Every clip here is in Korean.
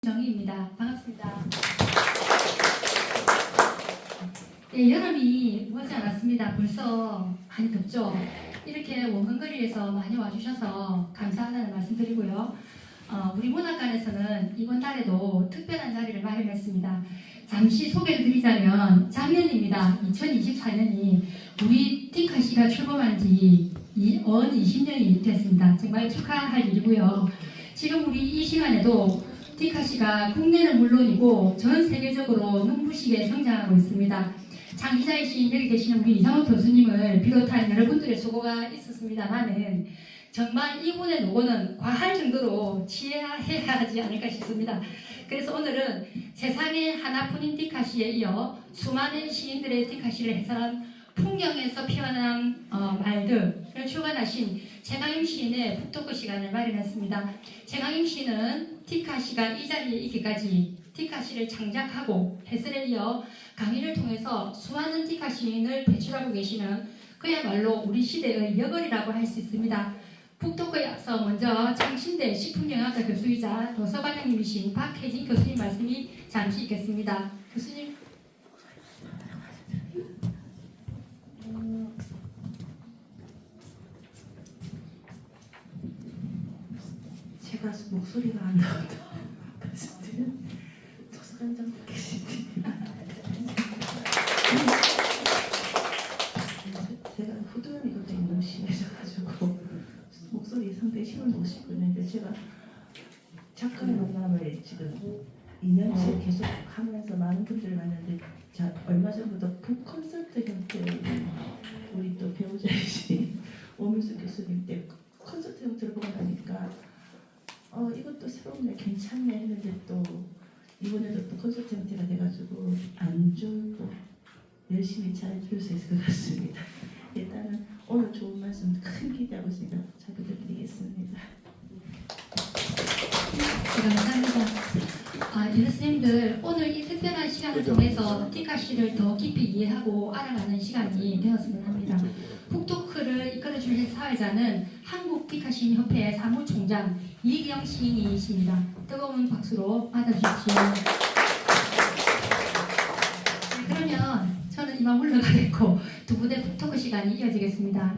정희입니다. 반갑습니다. 네, 여름이 오지 않았습니다. 벌써 많이 덥죠? 이렇게 원근거리에서 많이 와주셔서 감사하다는 말씀 드리고요. 우리 문학관에서는 이번 달에도 특별한 자리를 마련했습니다. 잠시 소개를 드리자면 작년입니다. 2024년이 우리 티카시가 출범한 지 20년이 됐습니다. 정말 축하할 일이고요. 지금 우리 이 시간에도 티카시가 국내는 물론이고 전 세계적으로 눈부시게 성장하고 있습니다. 장기자이신 여기 계시는 우리 이상호 교수님을 비롯한 여러분들의 수고가 있었습니다만은 정말 이분의 노고는 과할 정도로 지혜해야 하지 않을까 싶습니다. 그래서 오늘은 세상에 하나뿐인 티카시에 이어 수많은 시인들의 티카시를 해설한 풍경에서 피어난 말들을 출간하신 최강임 시인의 북토크 시간을 마련했습니다. 최강임 시인은 티카시가 이 자리에 있기까지 티카시를 창작하고 해설에 이어 강의를 통해서 수많은 티카시인을 배출하고 계시는 그야말로 우리 시대의 여걸이라고 할 수 있습니다. 북토크에 앞서 먼저 창신대 식품영양학과 교수이자 도서관장님이신 박혜진 교수님 말씀이 잠시 있겠습니다. 교수님. 제가 목소리가 안 나와도 말씀드린 도서관장 계십니다. 제가 후두염이 갑자기 너무 심해져가지고 목소리 상당히 힘을 못 싣고 있는데 제가 작가의 만남을 지금 2년째 계속 하면서 많은 분들을 만났는데 얼마 전부터 북콘서트 형태의 우리 또 배우자이신 오민수 교수님 때 콘서트 형태를 보고 나니까 이것도 새롭네 괜찮네 했는데 또 이번에도 또 콘서트 형태가 돼가지고 안 졸고 열심히 잘 들을 수 있을 것 같습니다. 일단은 오늘 좋은 말씀 큰 기대하고 있으니까 잘 부탁드리겠습니다. 감사합니다. 여러분들 오늘 이 특별한 시간을 통해서 티카시를 더 깊이 이해하고 알아가는 시간이 되었으면 합니다. 북토크를 이끌어줄 사회자는 한국티카시인협회 사무총장 이기영 시인이십니다. 뜨거운 박수로 맞아주십시오. 네, 그러면 저는 이만 물러가겠고 두 분의 북토크 시간이 이어지겠습니다.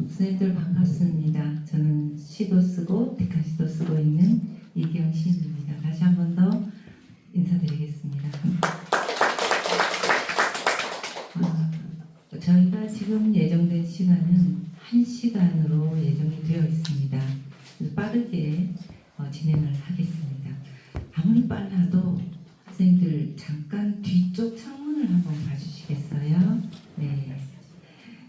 선생님들 반갑습니다. 저는 시도 쓰고 티카시도 쓰고 있는 이기영 시인입니다. 다시 한 번 더 인사드리겠습니다. 저희가 지금 예정된 시간은 1시간으로 예정이 되어 있습니다. 빠르게 진행을 하겠습니다. 아무리 빨라도 선생님들 잠깐 뒤쪽 창문을 한번 봐주시겠어요? 네.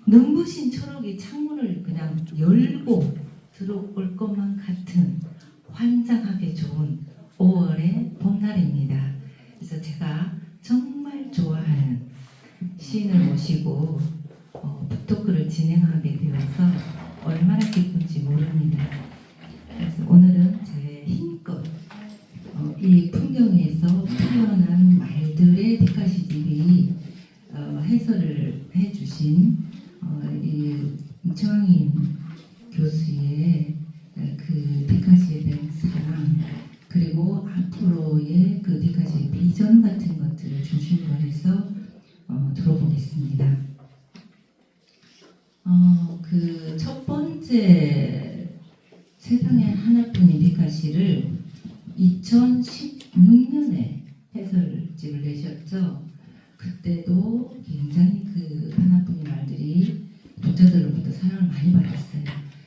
눈부신 초록이 창문을 그냥 열고 들어올 것만 같은 환장하게 좋은 5월의 봄날입니다. 그래서 제가 정말 좋아하는 시인을 모시고 북토크를 진행하게 되어서 얼마나 기쁜지 모릅니다. 그래서 오늘은 제 힘껏 이 풍경에서 피어난 말들의 티카시들이 해설을 해주신 이 최강임 교수의 그 티카시에 대한 사랑 그리고 앞으로의 그 티카시의 비전 같은 것들을 중심으로 해서 들어보겠습니다. 그 첫 번째 세상에 하나뿐인 티카시를 2016년에 해설집을 내셨죠. 그때도 굉장히 그 하나뿐인 말들이 독자들로부터 사랑을 많이 받았어요.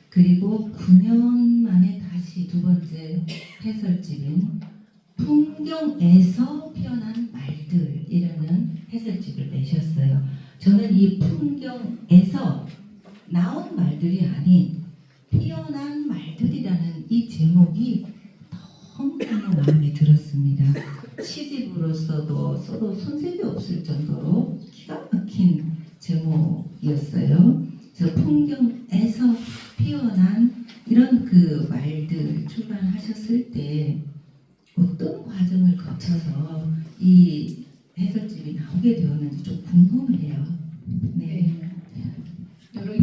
그리고 9년 만에 다시 두 번째 해설집인 풍경에서 피어난 말들이라는 해설집을 내셨어요. 저는 이 풍경에서 나온 말들이 아닌 피어난 말들이라는 이 제목이 너무너무 마음에 들었습니다. 시집으로서도 써도 손색이 없을 정도로 기가 막힌 제목이었어요. 그래서 풍경에서 피어난 이런 그 말들 출간하셨을 때 어떤 과정을 거쳐서 이 해설집이 나왔는지 나오게 되었는지 좀 궁금해요. 네.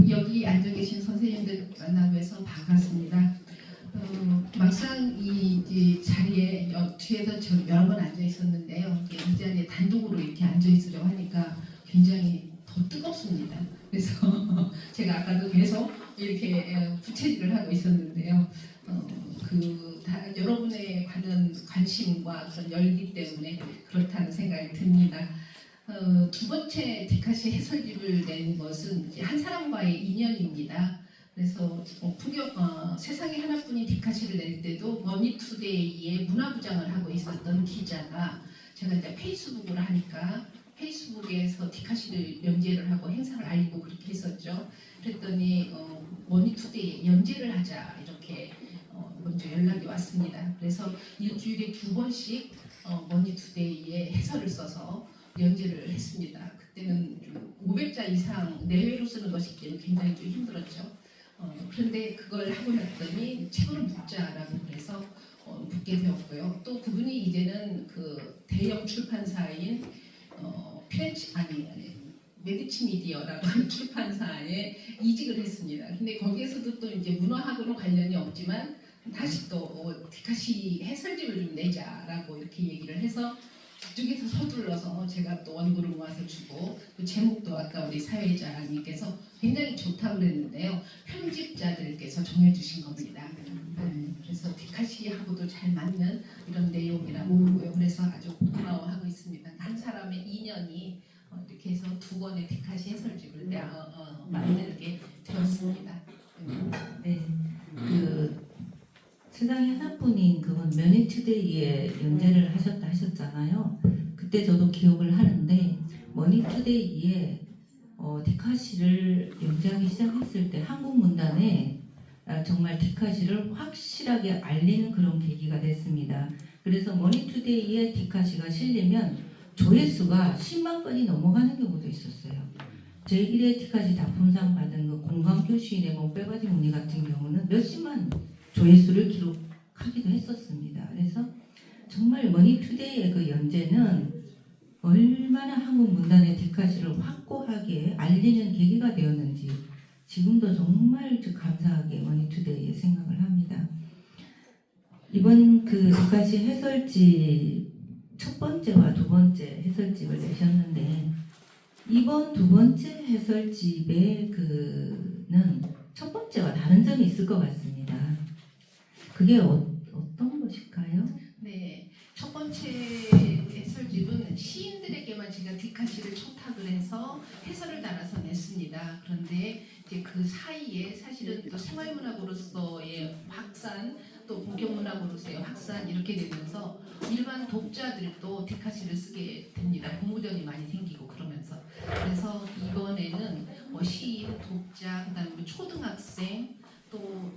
여기 앉아 계신 선생님들 만나뵈서 반갑습니다. 막상 이 자리에 뒤에서 저 여러 번 앉아 있었는데요. 이 자리에 단독으로 이렇게 앉아 있으려고 하니까 굉장히 더 뜨겁습니다. 그래서 제가 아까도 계속 이렇게 부채질을 하고 있었는데요. 여러분의 관심과 그런 열기 때문에 그렇다는 생각이 듭니다. 두 번째 디카시 해설집을 낸 것은 이제 한 사람과의 인연입니다. 그래서 세상에 하나뿐인 디카시를 낼 때도 머니투데이의 문화부장을 하고 있었던 기자가 제가 이제 페이스북을 하니까 페이스북에서 디카시를 연재를 하고 행사를 알리고 그렇게 했었죠. 그랬더니 머니투데이에 연재를 하자 이렇게 먼저 연락이 왔습니다. 그래서 일주일에 2번씩 머니투데이에 해설을 써서 연재를 했습니다. 그때는 좀 500자 이상 내외로 쓰는 것이 굉장히 좀 힘들었죠. 그런데 그걸 하고 났더니 책으로 묻자라고 그래서 붙게 되었고요. 또 그분이 이제는 그 대형 출판사인 메디치 미디어라고 하는 출판사에 이직을 했습니다. 근데 거기에서도 또 이제 문화하고는 관련이 없지만 다시 또 디카시 해설집을 좀 내자라고 이렇게 얘기를 해서 그쪽에서 서둘러서 제가 또 원고를 모아서 주고 그 제목도 아까 우리 사회자님께서 굉장히 좋다고 그랬는데요. 편집자들께서 정해주신 겁니다. 그래서 디카시하고도 잘 맞는 이런 내용이라고 보고요. 그래서 아주 고마워하고 있습니다. 한 사람의 인연이 이렇게 해서 2권의 디카시 해설집을 만들게 되었습니다. 네. 세상에 하나뿐인 그건 머니투데이에 연재를 하셨잖아요. 그때 저도 기억을 하는데 머니투데이에 디카시를 연재하기 시작했을 때 한국 문단에 정말 디카시를 확실하게 알리는 그런 계기가 됐습니다. 그래서 머니투데이에 디카시가 실리면 조회수가 10만 건이 넘어가는 경우도 있었어요. 제1회 디카시 작품상 받은 그 공강교시인의 빼바지 무늬 같은 경우는 몇십만 조회수를 기록하기도 했었습니다. 그래서 정말 머니투데이의 그 연재는 얼마나 한국 문단의 디카시를 확고하게 알리는 계기가 되었는지 지금도 정말 감사하게 머니투데이에 생각을 합니다. 이번 그 디카시 해설집 첫 번째와 두 번째 해설집을 내셨는데 이번 두 번째 해설집의 그는 첫 번째와 다른 점이 있을 것 같습니다. 그게 어떤 것일까요? 네, 첫 번째 해설집은 시인들에게만 제가 디카시를 청탁을 해서 해설을 달아서 냈습니다. 그런데 이제 그 사이에 사실은 또 생활문학으로서의 확산, 또 본격문학으로서의 확산 이렇게 되면서 일반 독자들도 디카시를 쓰게 됩니다. 공모전이 많이 생기고 그러면서 그래서 이번에는 시인, 독자, 그다음에 초등학생 또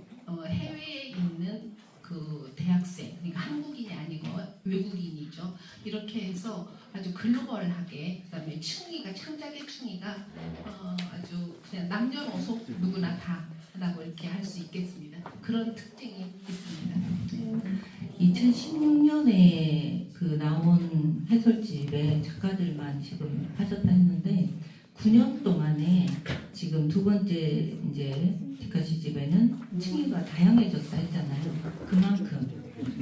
해외에 있는 그 대학생, 그러니까 한국인이 아니고 외국인이죠. 이렇게 해서 아주 글로벌하게, 그다음에 층위가 창작의 층위가 아주 그냥 남녀노소 누구나 다라고 이렇게 할 수 있겠습니다. 그런 특징이 있습니다. 2016년에 그 나온 해설집에 작가들만 지금 하셨다 했는데 9년 동안에 지금 두 번째 이제 디카시 집에는 층위가 다양해졌다 했잖아요.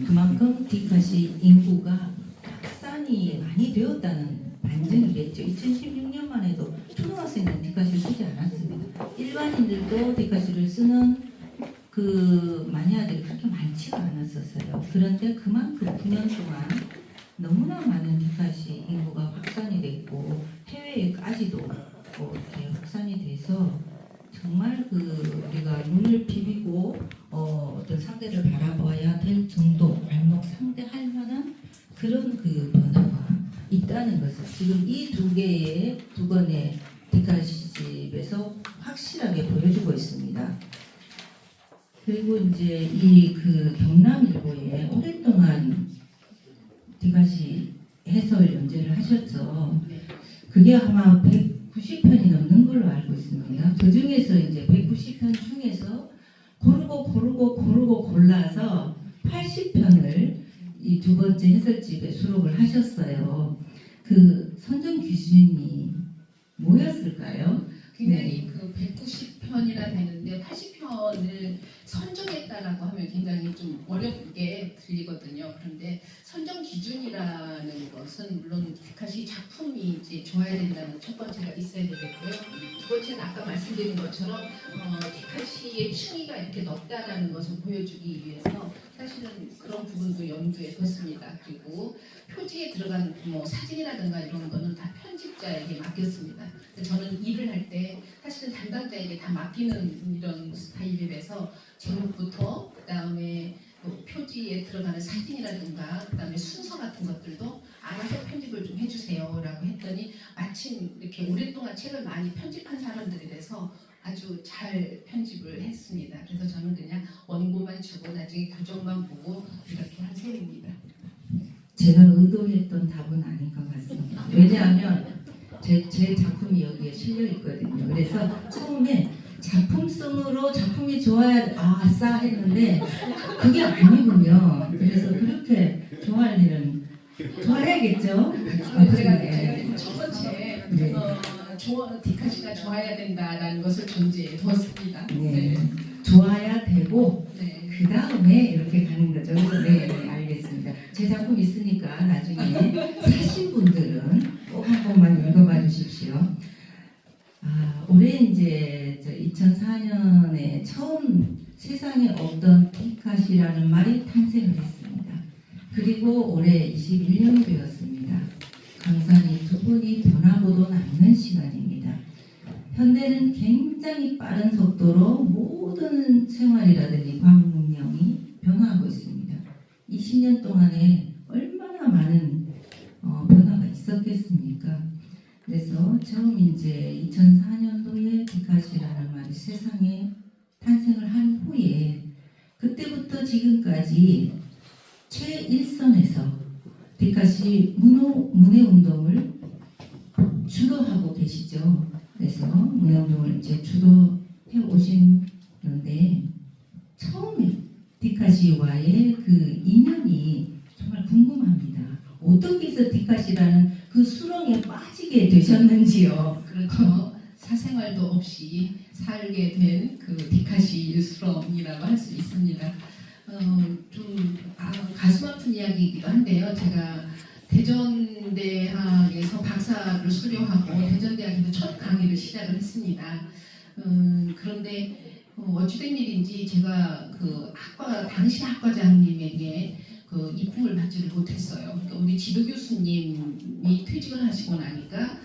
그만큼 디카시 인구가 확산이 많이 되었다는 반증이겠죠. 2016년만 해도 초등학생은 디카시를 쓰지 않았습니다. 일반인들도 디카시를 쓰는 그 마니아들이 그렇게 많지가 않았었어요. 그런데 그만큼 9년 동안 너무나 많은 디카시 인구가 확산이 됐고 해외에까지도 이렇게 확산이 돼서 정말 우리가 눈을 비비고 어떤 상대를 바라봐야 될 정도 알목 상대할 만한 그런 그 변화가 있다는 것을 지금 이 두 권의 디카시 집에서 확실하게 보여주고 있습니다. 그리고 이제 이 그 경남일보에 오랫동안 디카시 해설 연재를 하셨죠. 그게 아마 190편이 넘는 걸로 알고 있습니다. 그 중에서 이제 190편 중에서 고르고 골라서 80편을 이 두 번째 해설집에 수록을 하셨어요. 그 선정 기준이 뭐였을까요? 굉장히 그 190편이나 되는데 80편을 선정했다라고 하면 굉장히 좀 어렵게 들리거든요. 그런데 선정 기준이라는 것은 물론 데카시 작품이 이제 좋아야 된다는 첫 번째가 있어야 되겠고요. 두 번째는 아까 말씀드린 것처럼 데카시의 층위가 이렇게 넓다라는 것을 보여주기 위해서 사실은 그런 부분도 염두에 뒀습니다. 그리고 표지에 들어간 뭐 사진이라든가 이런 거는 다 편집자에게 맡겼습니다. 저는 일을 할 때 사실은 담당자에게 다 맡기는 이런 스타일이라서 제목부터 그다음에 뭐 표지에 들어가는 사진이라든가 그다음에 순서 같은 것들도 알아서 편집을 좀 해주세요라고 했더니 마침 이렇게 오랫동안 책을 많이 편집한 사람들이라서 아주 잘 편집을 했습니다. 그래서 저는 그냥 원고만 주고 나중에 교정만 보고 이렇게 한 셈입니다. 제가 의도했던 답은 아닌 것 같습니다. 왜냐하면 제 작품이 여기에 실려 있거든요. 그래서 처음에 작품성으로 작품이 좋아야 아싸 했는데 그게 아니군요. 그래서 그렇게 좋아할 일은 좋아해야겠죠. 제가 첫 번째 네. 디카시가 좋아야 된다라는 것을 전제에 두었습니다. 네. 좋아야 되고 네. 그 다음에 이렇게 가는 거죠. 그래서 네, 알겠습니다. 제 작품 있으니까 나중에 사신 분들은 꼭 한 번만 읽어봐 주십시오. 올해 이제 2004년에 처음 세상에 없던 디카시라는 말이 탄생을 했습니다. 그리고 올해 21년이 되었습니다. 강산이 두 분이 변하고도 남는 시간입니다. 현대는 굉장히 빠른 속도로 모든 생활이라든지 과학 문명이 변화하고 있습니다. 20년 동안에 얼마나 많은 변화가 있었겠습니까? 그래서 처음 이제 2004년도에 디카시라는 말이 세상에 탄생을 한 후에 그때부터 지금까지 최일선에서 디카시 문해운동을 주도하고 계시죠. 그래서 문해운동을 이제 주도해 오시는데 처음에 디카시와의 그 인연이 정말 궁금합니다. 어떻게 해서 디카시라는 그 수렁에 빠지게 되셨는지요? 그렇죠. 사생활도 없이 살게 된 그 디카시 수렁이라고 할 수 있습니다. 좀 가슴 아픈 이야기이기도 한데요. 제가 대전대학에서 박사를 수료하고 대전대학에서 첫 강의를 시작을 했습니다. 그런데 어찌된 일인지 제가 그 당시 학과장님에게 그 입품을 받지를 못했어요. 그러니까 우리 지도 교수님이 퇴직을 하시고 나니까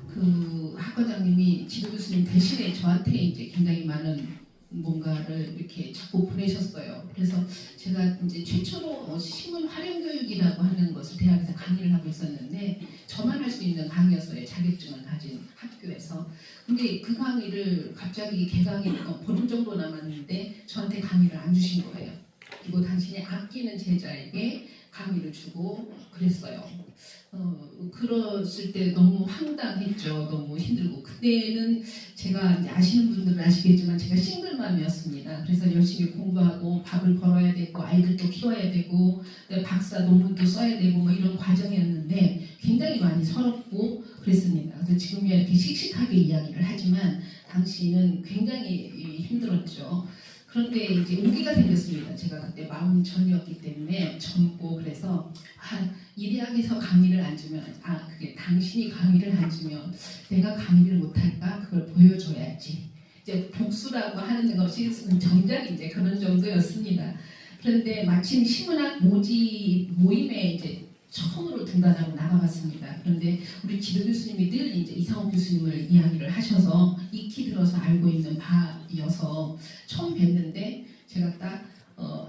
그 학과장님이 지도 교수님 대신에 저한테 이제 굉장히 많은 뭔가를 이렇게 자꾸 보내셨어요. 그래서 제가 이제 최초로 신문 활용 교육이라고 하는 것을 대학에서 강의를 하고 있었는데 저만 할 수 있는 강의였어요. 자격증을 가진 학교에서. 근데 그 강의를 갑자기 개강이 보름 정도 남았는데 저한테 강의를 안 주신 거예요. 그리고 당신이 아끼는 제자에게 강의를 주고 그랬어요. 그랬을 때 너무 황당했죠. 너무 힘들고 그때는 제가 이제 아시는 분들은 아시겠지만 제가 싱글맘이었습니다. 그래서 열심히 공부하고 밥을 벌어야 되고 아이들도 키워야 되고 박사 논문도 써야 되고 뭐 이런 과정이었는데 굉장히 많이 서럽고 그랬습니다. 그래서 지금이야 이렇게 씩씩하게 이야기를 하지만 당시는 굉장히 힘들었죠. 그런데 이제 오기가 생겼습니다. 제가 그때 마음 전이었기 때문에 젊고 그래서 이 대학에서 강의를 안 주면 그게 당신이 강의를 안 주면 내가 강의를 못할까 그걸 보여줘야지. 이제 복수라고 하는 것이 정작 이제 그런 정도였습니다. 그런데 마침 신문학 모임에 이제 처음으로 등단하고 나가봤습니다. 그런데 우리 지도 교수님이 늘 이제 이상호 교수님을 이야기를 하셔서 익히 들어서 알고 있는 바이어서 처음 뵀는데 제가 딱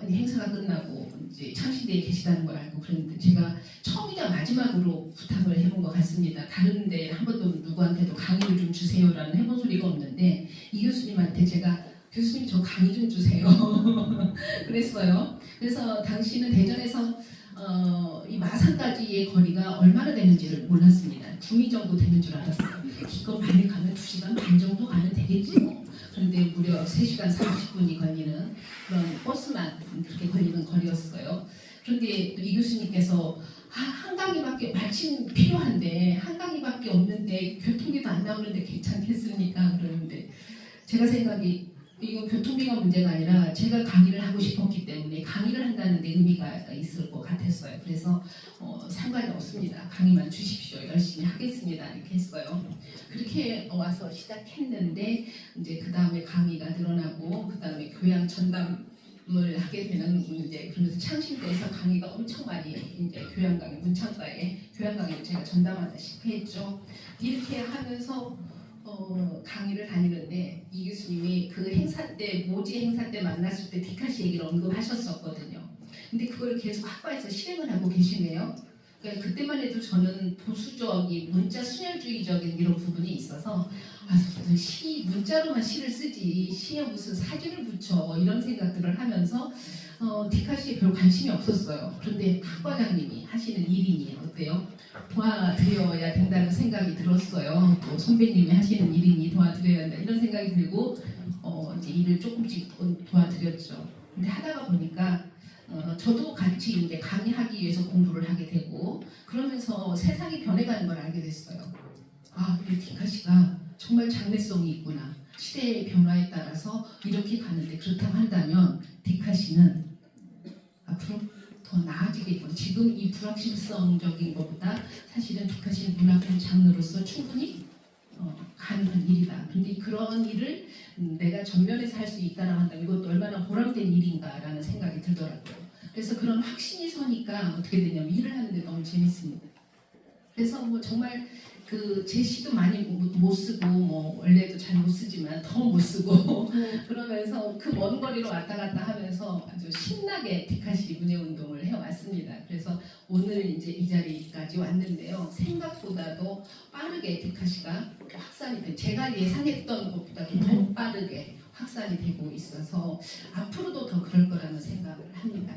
행사가 끝나고 이제 창신대에 계시다는 걸 알고 그랬는데 제가 처음이자 마지막으로 부탁을 해본 것 같습니다. 다른데 한 번도 누구한테도 강의를 좀 주세요라는 해본 소리가 없는데 이 교수님한테 제가 교수님 저 강의 좀 주세요. 그랬어요. 그래서 당시는 대전에서 이 마산까지의 거리가 얼마나 되는지를 몰랐습니다. 2미 정도 되는 줄 알았어요. 기껏 많이 가면 2시간 반 정도 가면 되겠지 뭐. 그런데 무려 3시간 30분이 걸리는 그런 버스만 그렇게 걸리는 거리였어요. 그런데 또 이 교수님께서 한 강의밖에 마침 필요한데 네, 교통비도 안 나오는데 괜찮겠습니까? 그러는데 제가 생각이 이거 교통비가 문제가 아니라 제가 강의를 하고 싶었기 때문에 강의를 한다는 데 의미가 있을 것 같았어요. 그래서 상관이 없습니다. 강의만 주십시오. 열심히 하겠습니다. 이렇게 했어요. 그렇게 와서 시작했는데 이제 그 다음에 강의가 늘어나고 그 다음에 교양 전담을 하게 되는 이제 그러면서 창신대에서 강의가 엄청 많이 이제 교양 강의 문창과에 교양 강의를 제가 전담하다시피 했죠. 이렇게 하면서 강의를 다니는데 이 교수님이 그 행사 때 모지 행사 때 만났을 때 디카시 얘기를 언급하셨었거든요. 근데 그걸 계속 학과에서 실행을 하고 계시네요. 그러니까 그때만 해도 저는 보수적인 문자 순혈주의적인 이런 부분이 있어서 무슨 문자로만 시를 쓰지 시에 무슨 사진을 붙여 이런 생각들을 하면서 디카시에 별 관심이 없었어요. 그런데 학과장님이 하시는 일이니 어때요? 도와드려야 된다는 생각이 들었어요. 또 선배님이 하시는 일이니 도와드려야 한다 이런 생각이 들고 이제 일을 조금씩 도와드렸죠. 근데 하다가 보니까 저도 같이 이제 강의하기 위해서 공부를 하게 되고 그러면서 세상이 변해가는 걸 알게 됐어요. 우리 디카시가 정말 장래성이 있구나. 시대의 변화에 따라서 이렇게 가는데 그렇다고 한다면 디카시는 앞으로 더 나아지겠고 지금 이 불확실성적인 것보다 사실은 디카시는 문학적 장르로서 충분히 가능한 일이다. 근데 그런 일을 내가 전면에서 할 수 있다라고 한다면 이것도 얼마나 보람된 일인가라는 생각이 들더라고요. 그래서 그런 확신이 서니까 어떻게 되냐면 일을 하는데 너무 재밌습니다. 그래서 뭐 정말 그 제 시도 많이 못 쓰고 뭐 원래도 잘 못 쓰지만 더 못 쓰고 그러면서 그 먼 거리로 왔다 갔다 하면서 아주 신나게 디카시 문예 운동을 해왔습니다. 그래서 오늘 이제 이 자리까지 왔는데요. 생각보다도 빠르게 디카시가 확산이 돼 제가 예상했던 것보다도 더 빠르게 확산이 되고 있어서 앞으로도 더 그럴 거라는 생각을 합니다.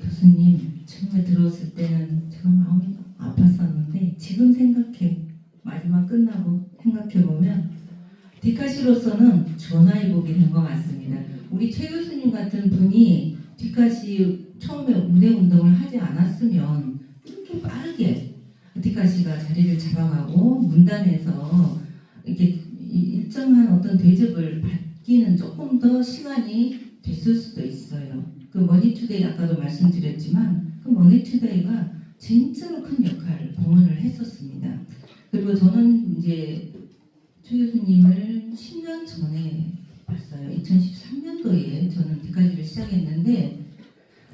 교수님 처음에 들어왔을 때는 제가 마음이 아팠었는데 지금 마지막 끝나고 생각해보면 디카시로서는 전화위복이 된 것 같습니다. 우리 최 교수님 같은 분이 디카시 처음에 문예 운동을 하지 않았으면 이렇게 빠르게 디카시가 자리를 잡아가고 문단에서 이렇게 일정한 어떤 대접을 받기는 조금 더 시간이 됐을 수도 있어요. 그 머니투데이 아까도 말씀드렸지만 그 머니투데이가 진짜로 큰 역할을 봉헌을 했었습니다. 그리고 저는 이제 최 교수님을 10년 전에 봤어요. 2013년도에 저는 디카시를 시작했는데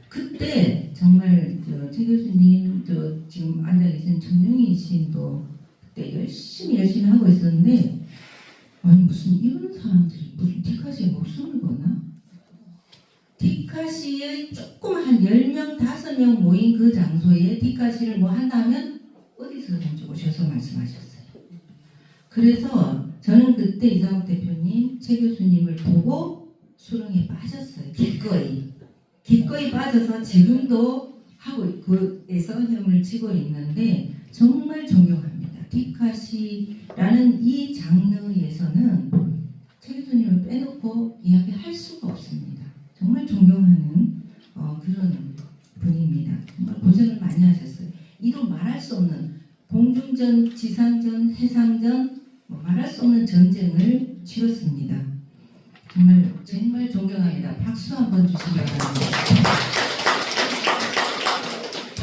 그때 정말 최 교수님 지금 앉아 계신 전용희 시인도 그때 열심히 하고 있었는데 아니 무슨 이런 사람들이 무슨 디카시에 목숨을 거나? 디카시의 조금 한 10명, 5명 모인 그 장소에 디카시를 뭐 한다면 어디서 오셔서 말씀하셨어요. 그래서 저는 그때 이상욱 대표님, 최 교수님을 보고 수렁에 빠졌어요. 기꺼이 빠져서 지금도 하고 그에서 힘을 치고 있는데 정말 존경합니다. 디카시라는 이 장르에서는 최 교수님을 빼놓고 이야기할 수가 없습니다. 정말 존경하는 그런 분입니다. 정말 고생을 많이 하셨어요. 이로 말할 수 없는 공중전, 지상전, 해상전 말할 수 없는 전쟁을 치렀습니다. 정말 존경합니다. 박수 한번 주시기 바랍니다.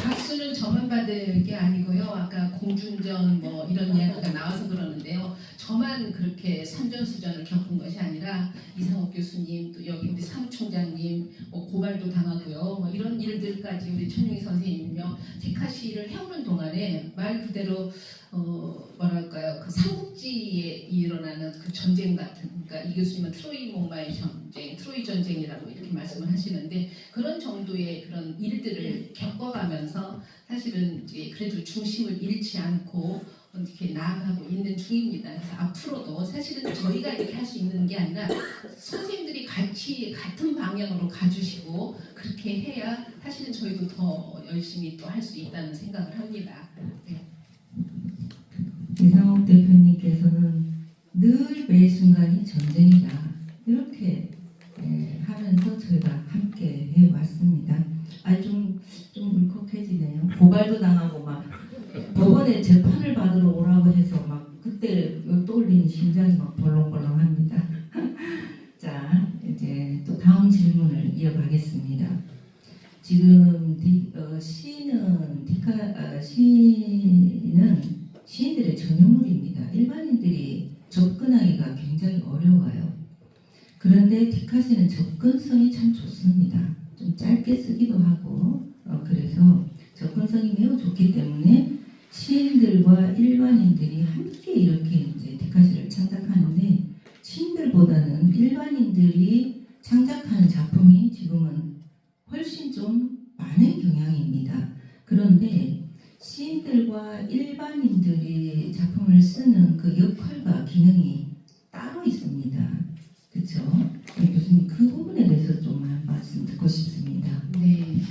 박수는 저만 받을 게 아니고요. 아까 공중전 뭐 이런 이야기가 나와서 그러는데요. 저만 그렇게 산전수전을 겪은 것이 아니라 이상욱 교수님 또 여기 우리 사무총장님 고발도 당하고요. 뭐 이런 일들까지 우리 천용희 선생님이며 디카시를 해오는 동안에 말 그대로 뭐랄까요 그 삼국지에 일어나는 그 전쟁 같은 그러니까 이 교수님은 트로이 목마의 전쟁, 트로이 전쟁이라고 이렇게 말씀을 하시는데 그런 정도의 그런 일들을 겪어가면서 사실은 이제 그래도 중심을 잃지 않고 이렇게 나아가고 있는 중입니다. 그래서 앞으로도 사실은 저희가 이렇게 할 수 있는 게 아니라 선생님들이 같은 방향으로 가주시고 그렇게 해야 사실은 저희도 더 열심히 또 할 수 있다는 생각을 합니다. 네. 이상욱 대표님께서는 늘 매 순간이 전쟁이다 이렇게 하면서 저희가 함께 해왔습니다. 좀 울컥해지네요. 고발도 당하고 막 법원에 심장이 막 벌렁벌렁합니다. 자, 이제 또 다음 질문을 이어가겠습니다. 지금 시인들의 전유물입니다. 일반인들이 접근하기가 굉장히 어려워요. 그런데 디카시는 접근성이 참 좋습니다. 좀 짧게 쓰기도 하고 그래서 접근성이 매우 좋기 때문에 시인들과 일반인들이 함께 이렇게 이제 디카시를 창작하는데 시인들보다는 일반인들이 창작하는 작품이 지금은 훨씬 좀 많은 경향입니다. 그런데 시인들과 일반인들이 작품을 쓰는 그 역할과 기능이 따로 있습니다. 그렇죠? 교수님 그 부분에 대해서 좀 말씀 듣고 싶습니다. 네,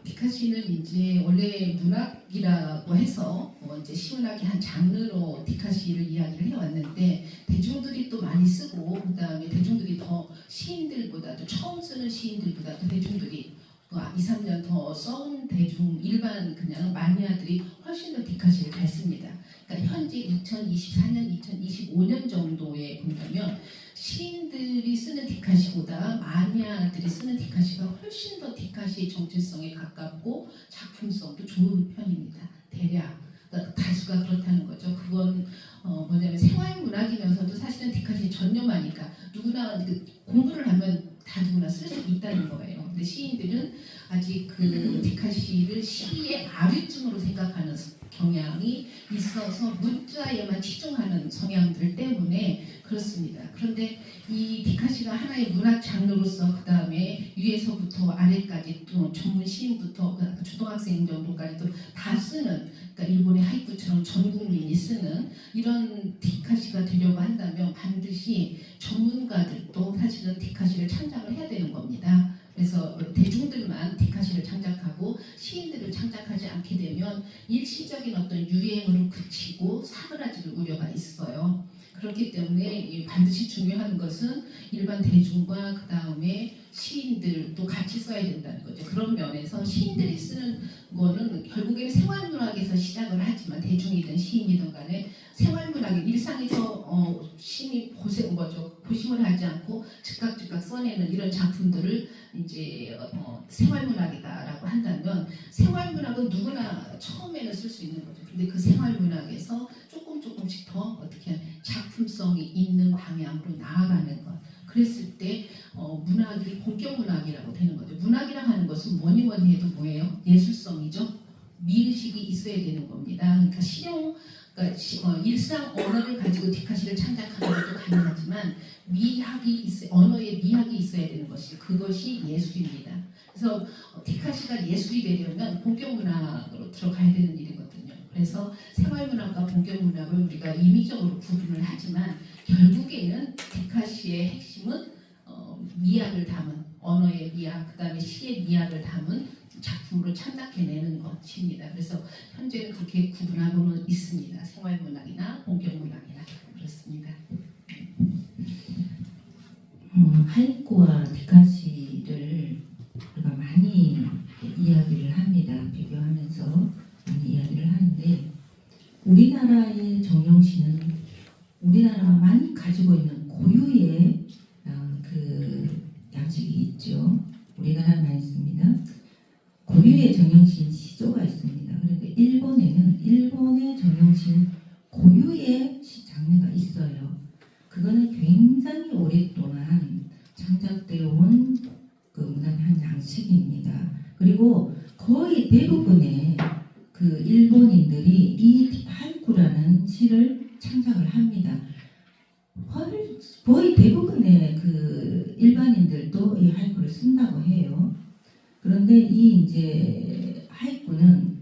디카시는 이제 원래 문학이라고 해서 이제 시문학의 한 장르로 디카시를 이야기를 해왔는데 대중들이 또 많이 쓰고 그다음에 대중들이 더 시인들보다도 처음 쓰는 시인들보다도 대중들이 2, 3년 더 써온 대중 일반 그냥 마니아들이 훨씬 더 디카시를 잘 씁니다. 그러니까 현재 2024년, 2025년 정도에 본다면 시인들이 쓰는 디카시보다 마니아들이 쓰는 디카시가 훨씬 더 디카시의 정체성에 가깝고 작품성도 좋은 편입니다. 대략 그러니까 다수가 그렇다는 거죠. 그건 뭐냐면 생활문학이면서도 사실은 디카시 전념하니까 누구나 공부를 하면 다 누구나 쓸 수 있다는 거예요. 근데 시인들은 아직 그 디카시를 시의 아류쯤으로 생각하는 경향이 있어서 문자에만 치중하는 성향들 때문에 그렇습니다. 그런데 이 디카시가 하나의 문학 장르로서 그 다음에 위에서부터 아래까지 또 전문 시인부터 초등학생 정도까지도 다 쓰는 그러니까 일본의 하이쿠처럼 전 국민이 쓰는 이런 디카시가 되려고 한다면 반드시 전문가들도 사실은 디카시를 창작을 해야 되는 겁니다. 그래서 대중들만 디카시를 창작하고 시인들을 창작하지 않게 되면 일시적인 어떤 유행으로 그치고 사그라질 우려가 있어요. 그렇기 때문에 반드시 중요한 것은 일반 대중과 그 다음에 시인들도 같이 써야 된다는 거죠. 그런 면에서 시인들이 쓰는 거는 결국에는 생활문학에서 시작을 하지만 대중이든 시인이든 간에 생활문학의 일상에서 시인이 고심을 하지 않고 즉각 써내는 이런 작품들을 이제 생활문학이다라고 한다면 생활문학은 누구나 처음에는 쓸 수 있는 거죠. 근데 그 생활문학에서 조금씩 더 어떻게 작품성이 있는 방향으로 나아가는 것. 그랬을 때 문학이 본격 문학이라고 되는 거죠. 문학이라고 하는 것은 뭐니 해도 뭐예요? 예술성이죠. 미의식이 있어야 되는 겁니다. 그러니까 일상 언어를 가지고 디카시를 창작하는 것도 가능하지만 언어에 미학이 있어야 되는 그것이 예술입니다. 그래서 디카시가 예술이 되려면 본격 문학으로 들어가야 되는 일이거든요. 그래서 생활문학과 본격 문학을 우리가 임의적으로 구분을 하지만 결국에는 디카시의 핵심은 미학을 담은 언어의 미학, 그 다음에 시의 미학을 담은 작품으로 창작해내는 것입니다. 그래서 현재는 그렇게 구분하고는 있습니다. 생활문학이나 본격문학이나 그렇습니다. 하이쿠와 디카시를 우리가 많이 이야기를 합니다. 비교하면서 많이 이야기를 하는데 우리나라의 정용시는 우리나라만이 가지고 있는 고유의 그 양식이 있죠. 우리나라만 있습니다. 고유의 정형신 시조가 있습니다. 그런데 일본에는 일본의 정형신 고유의 시 장르가 있어요. 그거는 굉장히 오랫동안 창작되어 온 그 문학의 한 양식입니다. 그리고 거의 대부분의 그 일본인들이 이 하이쿠라는 시를 창작을 합니다. 거의 대부분의 그 일반인들도 이 하이쿠를 쓴다고 해요. 그런데 이 이제 하이쿠는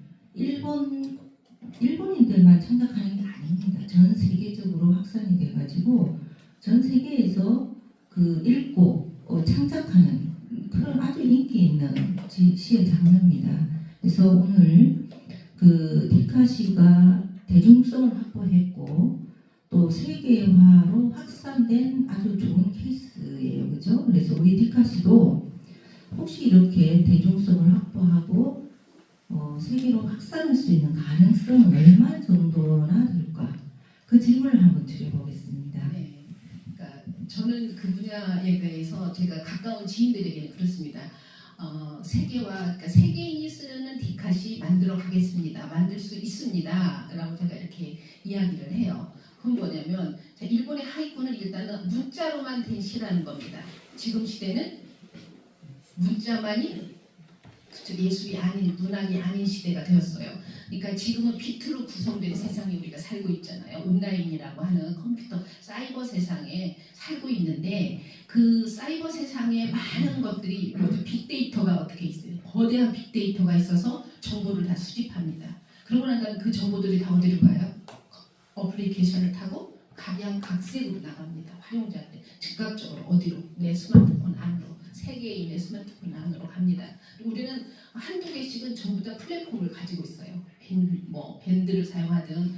일본인들만 창작하는 게 아닙니다. 전 세계적으로 확산이 돼가지고 전 세계에서 그 읽고 창작하는 그런 아주 인기 있는 시의 장르입니다. 그래서 오늘 그 디카시가 대중성을 확보했고 또 세계화로 확산된 아주 좋은 케이스예요. 그죠? 그래서 우리 디카시도 혹시 이렇게 대중성을 확보하고 세계로 확산할 수 있는 가능성은 얼마 정도나 될까? 그 질문을 한번 드려보겠습니다. 저는 그 분야에 대해서 제가 가까운 지인들에게는 그렇습니다. 그러니까 세계인이 쓰는 디카시 만들어 가겠습니다. 만들 수 있습니다. 라고 제가 이렇게 이야기를 해요. 그건 뭐냐면 일본의 하이쿠는 일단은 문자로만 된 시라는 겁니다. 지금 시대는 문자만이 예술이 아닌 문학이 아닌 시대가 되었어요. 그러니까 지금은 비트로 구성된 세상에 우리가 살고 있잖아요. 온라인이라고 하는 컴퓨터 사이버 세상에 살고 있는데 그 사이버 세상에 많은 것들이 모두 빅데이터가 어떻게 있어요. 거대한 빅데이터가 있어서 정보를 다 수집합니다. 그러고 난 다음에 그 정보들이 다 어디로 가요? 어플리케이션을 타고 각양각색으로 나갑니다. 활용자한테 즉각적으로 어디로? 내 스마트폰 안으로. 세계인의 스마트폰 안으로 갑니다. 우리는 한두 개씩은 전부 다 플랫폼을 가지고 있어요. 밴드를 사용하든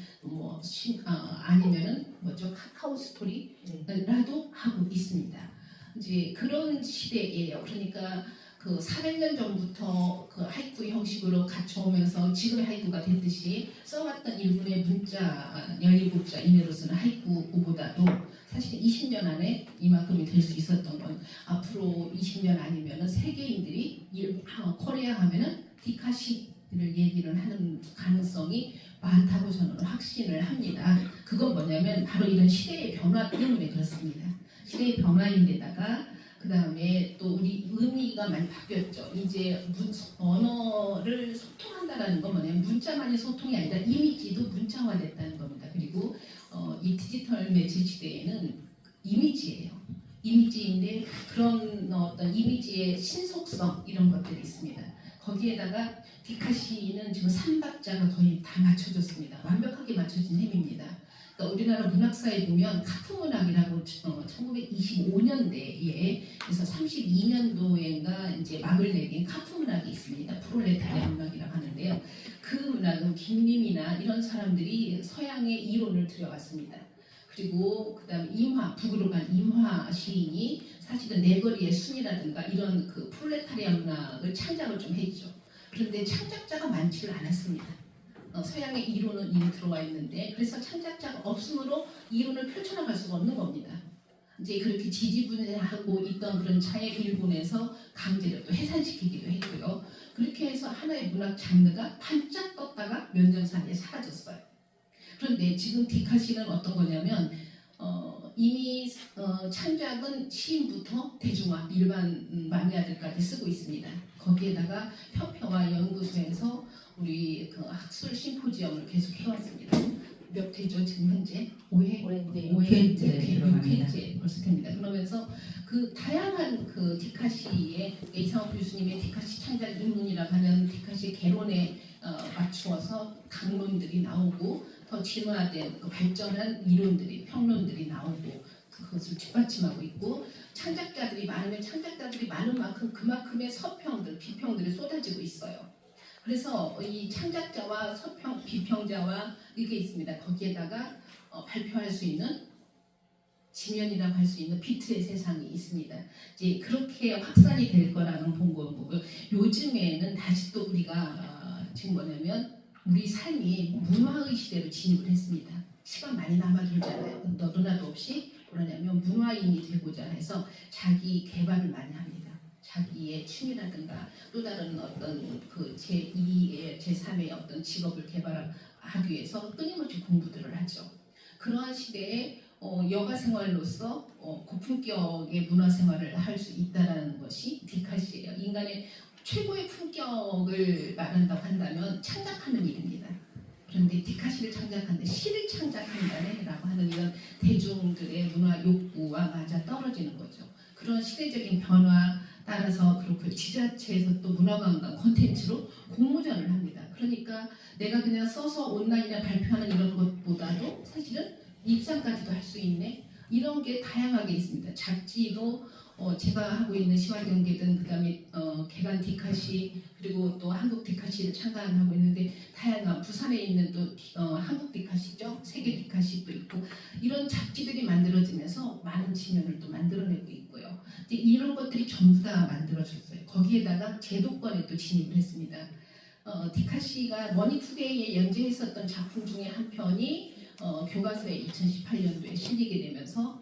아니면은 카카오 스토리라도 하고 있습니다. 이제 그런 시대예요. 그러니까 그 400년 전부터 그 하이쿠 형식으로 갖춰오면서 지금의 하이쿠가 됐듯이 써왔던 일본의 문자 17자 이내로 쓰는 하이쿠보다도 사실 20년 안에 이만큼이 될 수 있었던 건 앞으로 20년 아니면은 세계인들이 코리아 하면은 디카시를 얘기를 하는 가능성이 많다고 저는 확신을 합니다. 그건 뭐냐면 바로 이런 시대의 변화 때문에 그렇습니다. 시대의 변화인데다가 그 다음에 또 우리 의미가 많이 바뀌었죠. 이제 언어를 소통한다라는 건 뭐냐면 문자만이 소통이 아니라 이미지도 문자화됐다는 겁니다. 그리고 이 디지털 매체 시대에는 이미지예요. 이미지인데 그런 어떤 이미지의 신속성 이런 것들이 있습니다. 거기에다가 디카시는 지금 3박자가 거의 다 맞춰졌습니다. 완벽하게 맞춰진 셈입니다. 그러니까 우리나라 문학사에 보면 카프문학이라고 1925년대에 그래서 32년도에인가 이제 막을 내린 카프문학이 있습니다. 프롤레타리아 문학이라고 하는데요. 그 문학은 김림이나 이런 사람들이 서양의 이론을 들여왔습니다. 그리고 그다음에 북으로 간 임화 시인이 사실은 내거리의 순이라든가 이런 그 프롤레타리아 문학을 창작을 좀 했죠. 그런데 창작자가 많지는 않았습니다. 서양의 이론은 이미 들어와 있는데 그래서 창작자가 없으므로 이론을 펼쳐나갈 수가 없는 겁니다. 이제 그렇게 지지분해하고 있던 그런 차에 일본에서 강제로 또 해산시키기도 했고요. 그렇게 해서 하나의 문학 장르가 반짝 떴다가 몇 년 사이에 사라졌어요. 그런데 지금 디카시는 어떤 거냐면 이미 창작은 시인부터 대중화, 일반 마니아들까지 쓰고 있습니다. 거기에다가 협회와 연구소에서 우리 그 학술 심포지엄을 계속 해왔습니다. 몇 회죠 지금 현재? 5회? 6회째 벌써 됩니다. 그러면서 그 다양한 그 디카시의 이상업 교수님의 디카시 창작 입문이라고 하는 디카시 개론에 맞추어서 강론들이 나오고 더 진화된 그 발전한 이론들이 평론들이 나오고 그것을 뒷받침하고 있고 창작자들이 많으면 창작자들이 많은 만큼 그만큼의 서평들, 비평들이 쏟아지고 있어요. 그래서 이 창작자와 서평, 비평자와 이게 있습니다. 거기에다가 발표할 수 있는 지면이라고 할 수 있는 비트의 세상이 있습니다. 이제 그렇게 확산이 될 거라는 본 거고 요즘에는 다시 또 우리가 지금 뭐냐면 우리 삶이 문화의 시대로 진입을 했습니다. 시간 많이 남아돌잖아요. 너도 나도 없이 뭐냐면 문화인이 되고자 해서 자기 개발을 많이 합니다. 자기의 취미라든가 또 다른 어떤 그 제2의 제3의 어떤 직업을 개발하기 위해서 끊임없이 공부들을 하죠. 그러한 시대에 여가 생활로서 고품격의 문화 생활을 할 수 있다라는 것이 디카시예요. 인간의 최고의 품격을 말한다고 한다면 창작하는 일입니다. 그런데 디카시를 창작하는데 시를 창작한다라고 하는 이런 대중들의 문화 욕구와 맞아 떨어지는 거죠. 그런 시대적인 변화 따라서 그렇고 지자체에서 또 문화관광 콘텐츠로 공모전을 합니다. 그러니까 내가 그냥 써서 온라인에 발표하는 이런 것보다도 사실은 입상까지도 할 수 있네. 이런 게 다양하게 있습니다. 잡지도 제가 하고 있는 시와경제든 그다음에 개간 디카시 그리고 또 한국 디카시를 창간하고 있는데 다양한 부산에 있는 또 한국 디카시죠. 세계 디카시도 있고 이런 잡지들이 만들어지면서 많은 지면을 또 만들어내고 있고요. 이런 것들이 전부 다 만들어졌어요. 거기에다가 제도권에 또 진입을 했습니다. 디카시가 머니투데이에 연재했었던 작품 중에 한 편이 교과서에 2018년도에 실리게 되면서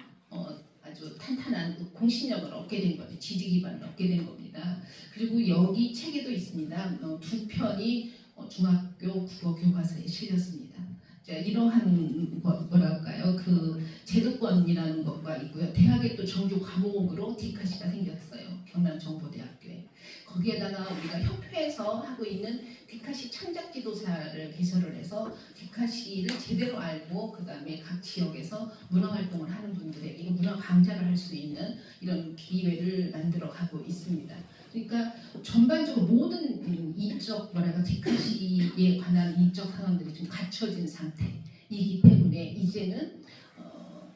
아주 탄탄한 공신력을 얻게 된 거죠. 지지 기반을 얻게 된 겁니다. 그리고 여기 책에도 있습니다. 두 편이 중학교 국어 교과서에 실렸습니다. 자, 이러한 뭐랄까요, 그 제도권이라는 것과 있고요. 대학에 또 정규 과목으로 디카시가 생겼어요. 경남정보대학교에. 거기에다가 우리가 협회에서 하고 있는 디카시 창작 지도사를 개설을 해서 디카시를 제대로 알고 그 다음에 각 지역에서 문화 활동을 하는 분들에게 문화 강좌를 할 수 있는 이런 기회를 만들어 가고 있습니다. 그러니까 전반적으로 모든 인적 뭐랄까 디카시에 관한 인적 상황들이 좀 갖춰진 상태이기 때문에 이제는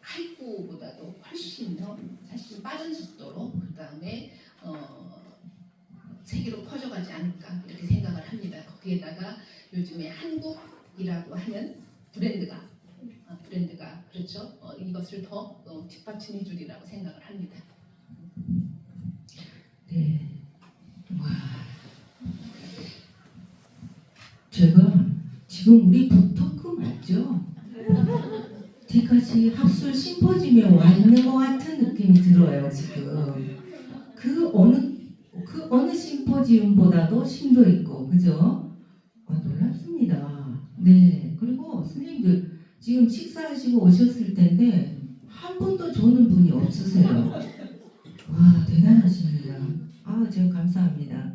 하이쿠보다도 훨씬 더 사실 빠른 속도로 그 다음에 세계로 퍼져가지 않을까 이렇게 생각을 합니다. 거기에다가 요즘에 한국이라고 하는 브랜드가 그렇죠. 이것을 더 뒷받침해 주리라고 생각을 합니다. 네. 와. 제가 지금 우리 북토크 맞죠? 디카시 학술 심포지엄에 와 있는 것 같은 느낌이 들어요 지금. 그 어느 심포지엄보다도 심도 있고, 그죠? 놀랍습니다. 네. 그리고 선생님들 지금 식사하시고 오셨을 텐데 한 분도 조는 분이 없으세요. 와, 대단하십니다. 지금 감사합니다.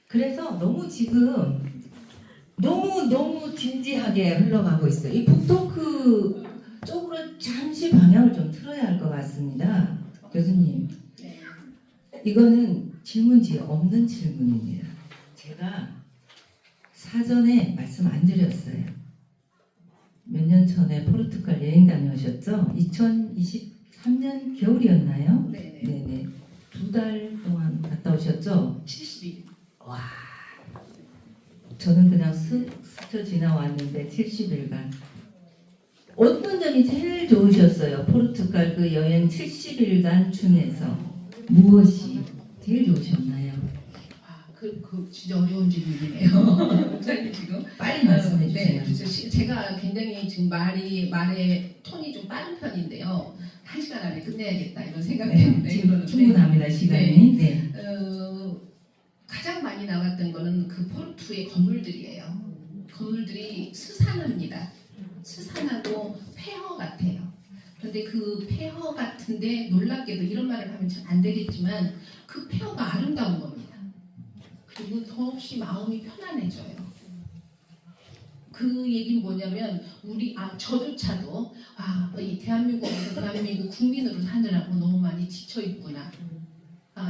그래서 너무 지금 너무 진지하게 흘러가고 있어요. 이 북토크 쪽으로 잠시 방향을 좀 틀어야 할 것 같습니다. 교수님. 네. 이거는 질문지 없는 질문입니다. 제가 사전에 말씀 안 드렸어요. 몇 년 전에 포르투갈 여행 다녀오셨죠? 2023년 겨울이었나요? 네네. 네네. 2달 동안 갔다 오셨죠? 70일. 와. 저는 그냥 스쳐 지나왔는데 70일간. 어떤 점이 제일 좋으셨어요? 포르투갈 그 여행 70일간 중에서 무엇이 제일 좋으셨나요? 그 진짜 어려운 질문이네요. 지금 빨리 말씀해 네, 주세요. 그래서 제가 굉장히 지금 말의 톤이 좀 빠른 편인데요. 1시간 안에 끝내야겠다 이런 생각 때문에 지금 그러는데 충분합니다 시간이. 네. 가장 많이 나왔던 거는 그 포르투의 건물들이에요. 건물들이 스산합니다. 스산하고 폐허 같아요. 그런데 그 폐허 같은데 놀랍게도 이런 말을 하면 참 안 되겠지만 그 폐허가 아름다운 겁니다. 그리고 더없이 마음이 편안해져요. 그 얘기는 뭐냐면 저조차도 이 대한민국 국민으로 사느라고 너무 많이 지쳐 있구나.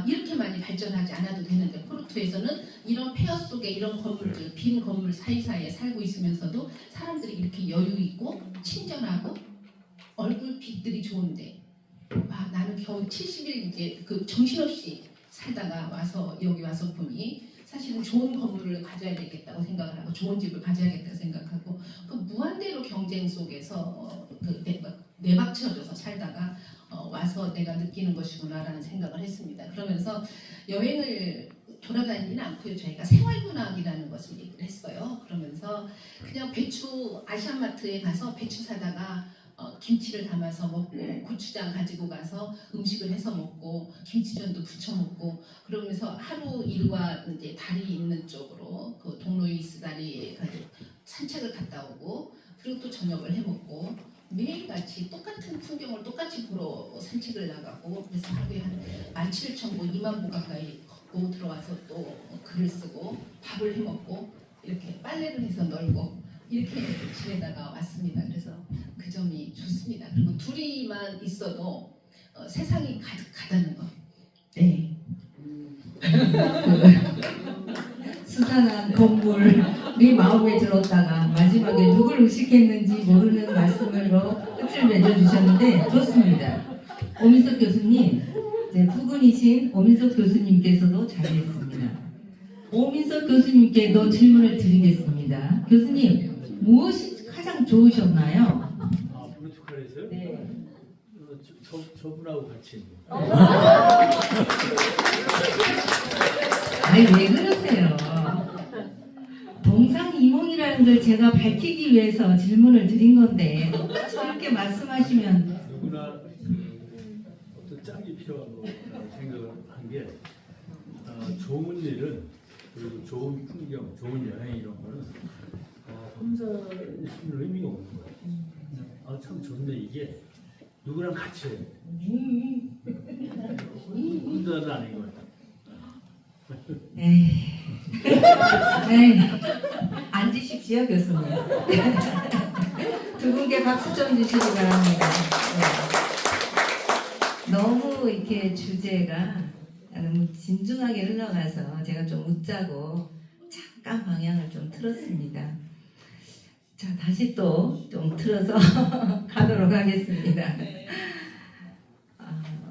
이렇게 많이 발전하지 않아도 되는데 포르투에서는 이런 폐허 속에 이런 건물들, 빈 건물 사이사이에 살고 있으면서도 사람들이 이렇게 여유 있고 친절하고 얼굴 빛들이 좋은데 나는 겨우 70일 이제 그 정신없이 살다가 여기 와서 보니 사실은 좋은 건물을 가져야 되겠다고 생각을 하고 좋은 집을 가져야겠다고 생각하고 그 무한대로 경쟁 속에서 내박쳐져서 살다가 와서 내가 느끼는 것이구나라는 생각을 했습니다. 그러면서 여행을 돌아다니지는 않고요. 저희가 생활문화이라는 것을 얘기를 했어요. 그러면서 그냥 아시안마트에 가서 배추 사다가 김치를 담아서 먹고 고추장 가지고 가서 음식을 해서 먹고 김치전도 부쳐 먹고 그러면서 하루 일과 이제 다리 있는 쪽으로 그 동로이스 다리에 산책을 갔다 오고 그리고 또 저녁을 해 먹고 매일같이 똑같은 풍경을 똑같이 보러 산책을 나가고 그래서 하루에 한 17,000보 2만 보 가까이 걷고 들어와서 또 글을 쓰고 밥을 해 먹고 이렇게 빨래를 해서 널고 이렇게 지내다가 왔습니다. 그래서 그 점이 좋습니다. 그리고 둘이만 있어도 세상이 가득하다는 것. 네. 수산한 건물이 마음에 들었다가 마지막에 누굴 의식했는지 모르는 말씀으로 끝을 맺어주셨는데 좋습니다. 오민석 교수님, 부근이신 오민석 교수님께서도 자리했습니다. 오민석 교수님께도 질문을 드리겠습니다. 교수님, 무엇이 가장 좋으셨나요? 포르투갈에서요? 네. 저분하고 같이. 아니 왜 그러세요? 동상이몽이라는 걸 제가 밝히기 위해서 질문을 드린 건데 똑같이 이렇게 말씀하시면 누구나 어떤 게 좋은 일은 그리고 좋은 풍경, 좋은 여행 이런 거는 혼자 있으면 의미가 없는 거예요. 참 좋네 이게 누구랑 같이 해. 혼자는 아닌 것 같아요. 에이. 에이. 앉으십시오, 교수님. 두 분께 박수 좀 주시기 바랍니다. 네. 너무 이렇게 주제가 너무 진중하게 흘러가서 제가 좀 웃자고 잠깐 방향을 좀 틀었습니다. 자, 다시 또 좀 틀어서 가도록 하겠습니다.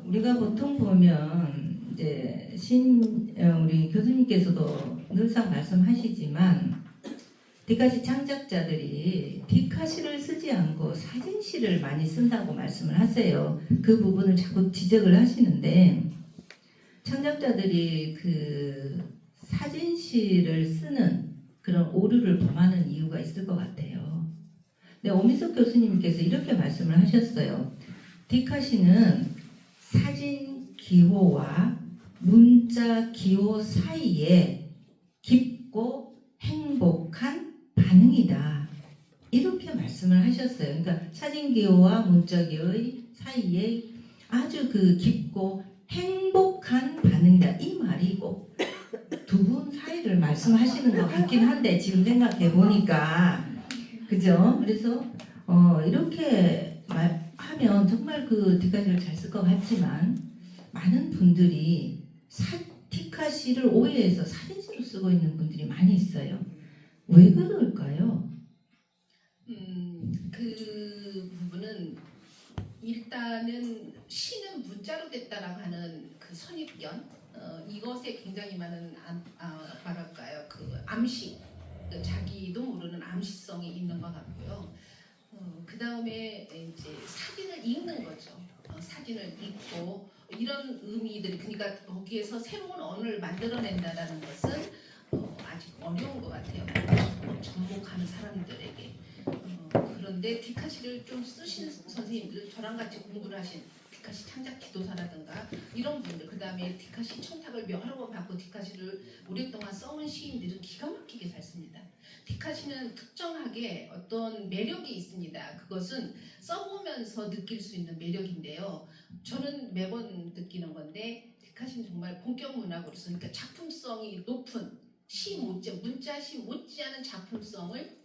우리가 보통 보면 이제 우리 교수님께서도 늘상 말씀하시지만 디카시 창작자들이 디카시를 쓰지 않고 사진시를 많이 쓴다고 말씀을 하세요. 그 부분을 자꾸 지적을 하시는데 창작자들이 그 사진시를 쓰는 그런 오류를 범하는 이유가 있을 것 같아요. 근데 오민석 교수님께서 이렇게 말씀을 하셨어요. 디카시는 사진 기호와 문자 기호 사이에 깊고 행복한 반응이다. 이렇게 말씀을 하셨어요. 그러니까 사진 기호와 문자 기호의 사이에 아주 그 깊고 행복한 반응이다. 이 말이 꼭 두 분 사이를 말씀하시는 것 같긴 한데 지금 생각해 보니까 그죠? 그래서 이렇게 하면 정말 그 디카시를 잘 쓸 것 같지만 많은 분들이 디카시를 오해해서 사진시로 쓰고 있는 분들이 많이 있어요. 왜 그럴까요? 그 부분은 일단은 시는 문자로 됐다라고 하는 그 선입견 이것에 굉장히 많은 뭐랄까요 그 암시 자기도 모르는 암시성이 있는 것 같고요. 그 다음에 이제 사진을 읽는 거죠. 사진을 읽고 이런 의미들이 그러니까 거기에서 새로운 언어를 만들어낸다라는 것은 아직 어려운 것 같아요. 접목하는 사람들에게. 그런데 디카시를 좀 쓰신 선생님들 저랑 같이 공부를 하신 디카시 창작 기도사라든가 이런 분들 그 다음에 디카시 청탁을 여러 번 받고 디카시를 오랫동안 써온 시인들은 기가 막히게 잘 씁니다. 디카시는 특정하게 어떤 매력이 있습니다. 그것은 써보면서 느낄 수 있는 매력인데요. 저는 매번 느끼는 건데 디카시는 정말 본격 문학으로서 그러니까 작품성이 높은 시 문자시 못지않은 작품성을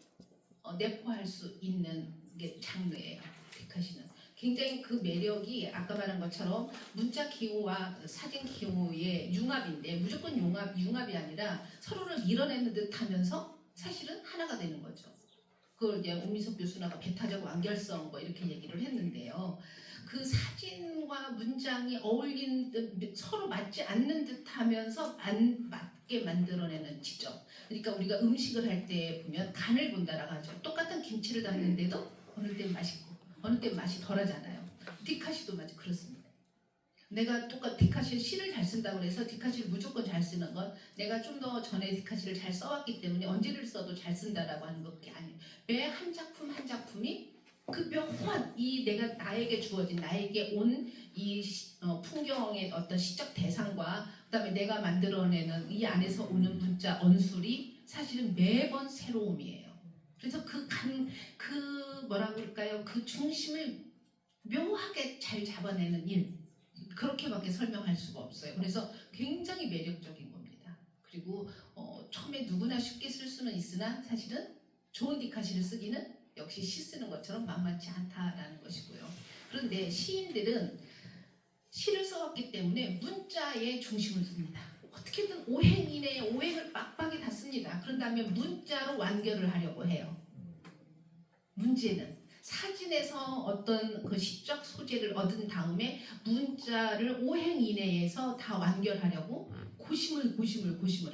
내포할 수 있는 게 장르예요. 디카시는 굉장히 그 매력이 아까 말한 것처럼 문자 기호와 사진 기호의 융합인데 무조건 융합이 아니라 서로를 밀어내는 듯하면서 사실은 하나가 되는 거죠. 그걸 이제 오민석 교수나가 배타적 완결성 뭐 이렇게 얘기를 했는데요. 그 사진과 문장이 어울리는 듯 서로 맞지 않는 듯하면서 안 맞게 만들어내는 지점. 그러니까 우리가 음식을 할 때 보면 간을 본다라고 하죠. 똑같은 김치를 담는데도 어느 땐 맛있고 어느 땐 맛이 덜하잖아요. 디카시도 마치 그렇습니다. 내가 디카시 시를 잘 쓴다고 해서 디카시를 무조건 잘 쓰는 건 내가 좀 더 전에 디카시를 잘 써왔기 때문에 언제를 써도 잘 쓴다라고 하는 것이 아니에요. 매 한 작품 한 작품이 그 묘한 이 내가 나에게 주어진 나에게 온 이 풍경의 어떤 시적 대상과 그다음에 내가 만들어내는 이 안에서 오는 문자 언술이 사실은 매번 새로움이에요. 그래서 뭐라 그럴까요? 그 중심을 묘하게 잘 잡아내는 일. 그렇게밖에 설명할 수가 없어요. 그래서 굉장히 매력적인 겁니다. 그리고 처음에 누구나 쉽게 쓸 수는 있으나 사실은 좋은 디카시를 쓰기는 역시 시 쓰는 것처럼 만만치 않다라는 것이고요. 그런데 시인들은 시를 써왔기 때문에 문자에 중심을 둡니다. 어떻게든 오행 이내에 오행을 빡빡이 다 씁니다. 그런 다음에 문자로 완결을 하려고 해요. 문제는 사진에서 어떤 그 시적 소재를 얻은 다음에 문자를 오행 이내에서 다 완결하려고 고심을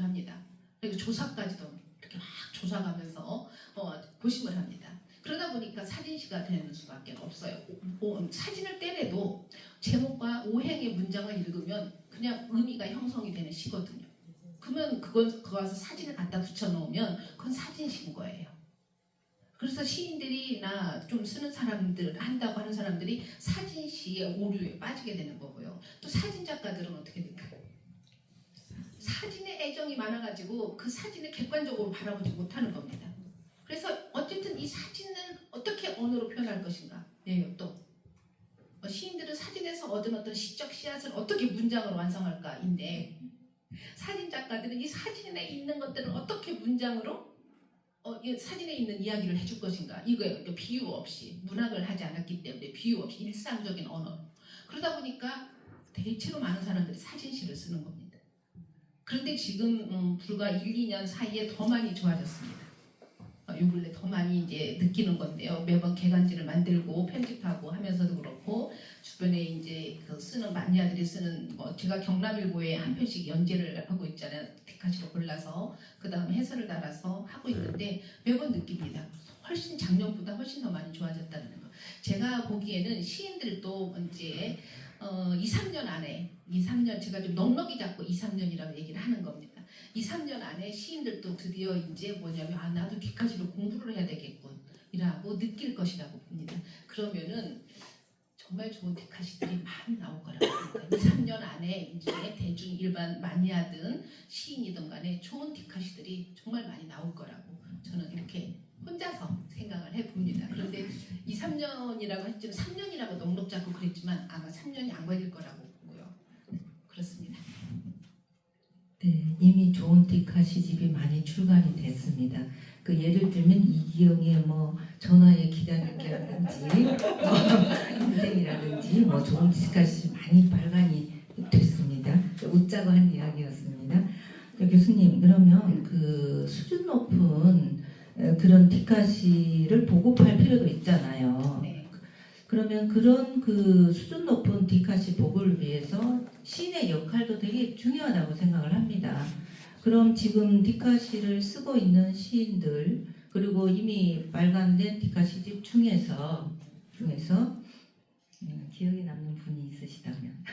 합니다. 그리고 조사까지도 이렇게 막 조사가면서 고심을 합니다. 그러다 보니까 사진시가 되는 수밖에 없어요. 사진을 떼내도 제목과 오행의 문장을 읽으면 그냥 의미가 형성이 되는 시거든요. 그러면 그거 와서 사진을 갖다 붙여놓으면 그건 사진시인 거예요. 그래서 시인들이나 좀 쓰는 사람들 한다고 하는 사람들이 사진시의 오류에 빠지게 되는 거고요. 또 사진 작가들은 어떻게 될까요? 사진에 애정이 많아가지고 그 사진을 객관적으로 바라보지 못하는 겁니다. 그래서 어쨌든 이 사진을 어떻게 언어로 표현할 것인가. 네, 또 시인들은 사진에서 얻은 어떤 시적 씨앗을 어떻게 문장으로 완성할까인데 사진 작가들은 이 사진에 있는 것들을 어떻게 문장으로 이 사진에 있는 이야기를 해줄 것인가 이거예요. 비유 없이 문학을 하지 않았기 때문에 비유 없이 일상적인 언어로 그러다 보니까 대체로 많은 사람들이 사진시를 쓰는 겁니다. 그런데 지금 불과 1, 2년 사이에 더 많이 좋아졌습니다. 요 근래 더 많이 이제 느끼는 건데요. 매번 개간지를 만들고 편집하고 하면서도 그렇고 주변에 이제 그 쓰는 마니아들이 쓰는 제가 경남일보에 한 편씩 연재를 하고 있잖아요. 디카시로 골라서 그 다음에 해설을 달아서 하고 있는데 매번 느낍니다. 훨씬 작년보다 훨씬 더 많이 좋아졌다는 거. 제가 보기에는 시인들도 이제 2, 3년 안에 2, 3년 제가 좀 넉넉히 잡고 2, 3년이라고 얘기를 하는 겁니다. 2, 3년 안에 시인들도 드디어 이제 뭐냐면 나도 뒷가지로 공부를 해야 되겠군 이라고 느낄 것이라고 봅니다. 그러면은 정말 좋은 뒷가시들이 많이 나올 거라고 봅니다. 2, 3년 안에 이제 대중 일반 마니아든 시인이든 간에 좋은 뒷가시들이 정말 많이 나올 거라고 저는 이렇게 혼자서 생각을 해봅니다. 그런데 2, 3년이라고 했지만 3년이라고 넉넉 잡고 그랬지만 아마 3년이 안 걸릴 거라고 보고요. 그렇습니다. 네, 이미 좋은 디카시집이 많이 출간이 됐습니다. 그 예를 들면 이기영의 뭐 전화에 기다릴게라든지 인생이라든지 뭐 좋은 디카시집 많이 발간이 됐습니다. 웃자고 한 이야기였습니다. 교수님, 그러면 그 수준 높은 그런 디카시를 보급할 필요도 있잖아요. 네. 그러면 그런 그 수준 높은 디카시 보급을 위해서 시인의 역할도 되게 중요하다고 생각을 합니다. 그럼 지금 디카시를 쓰고 있는 시인들 그리고 이미 발간된 디카시집 중에서 기억에 남는 분이 있으시다면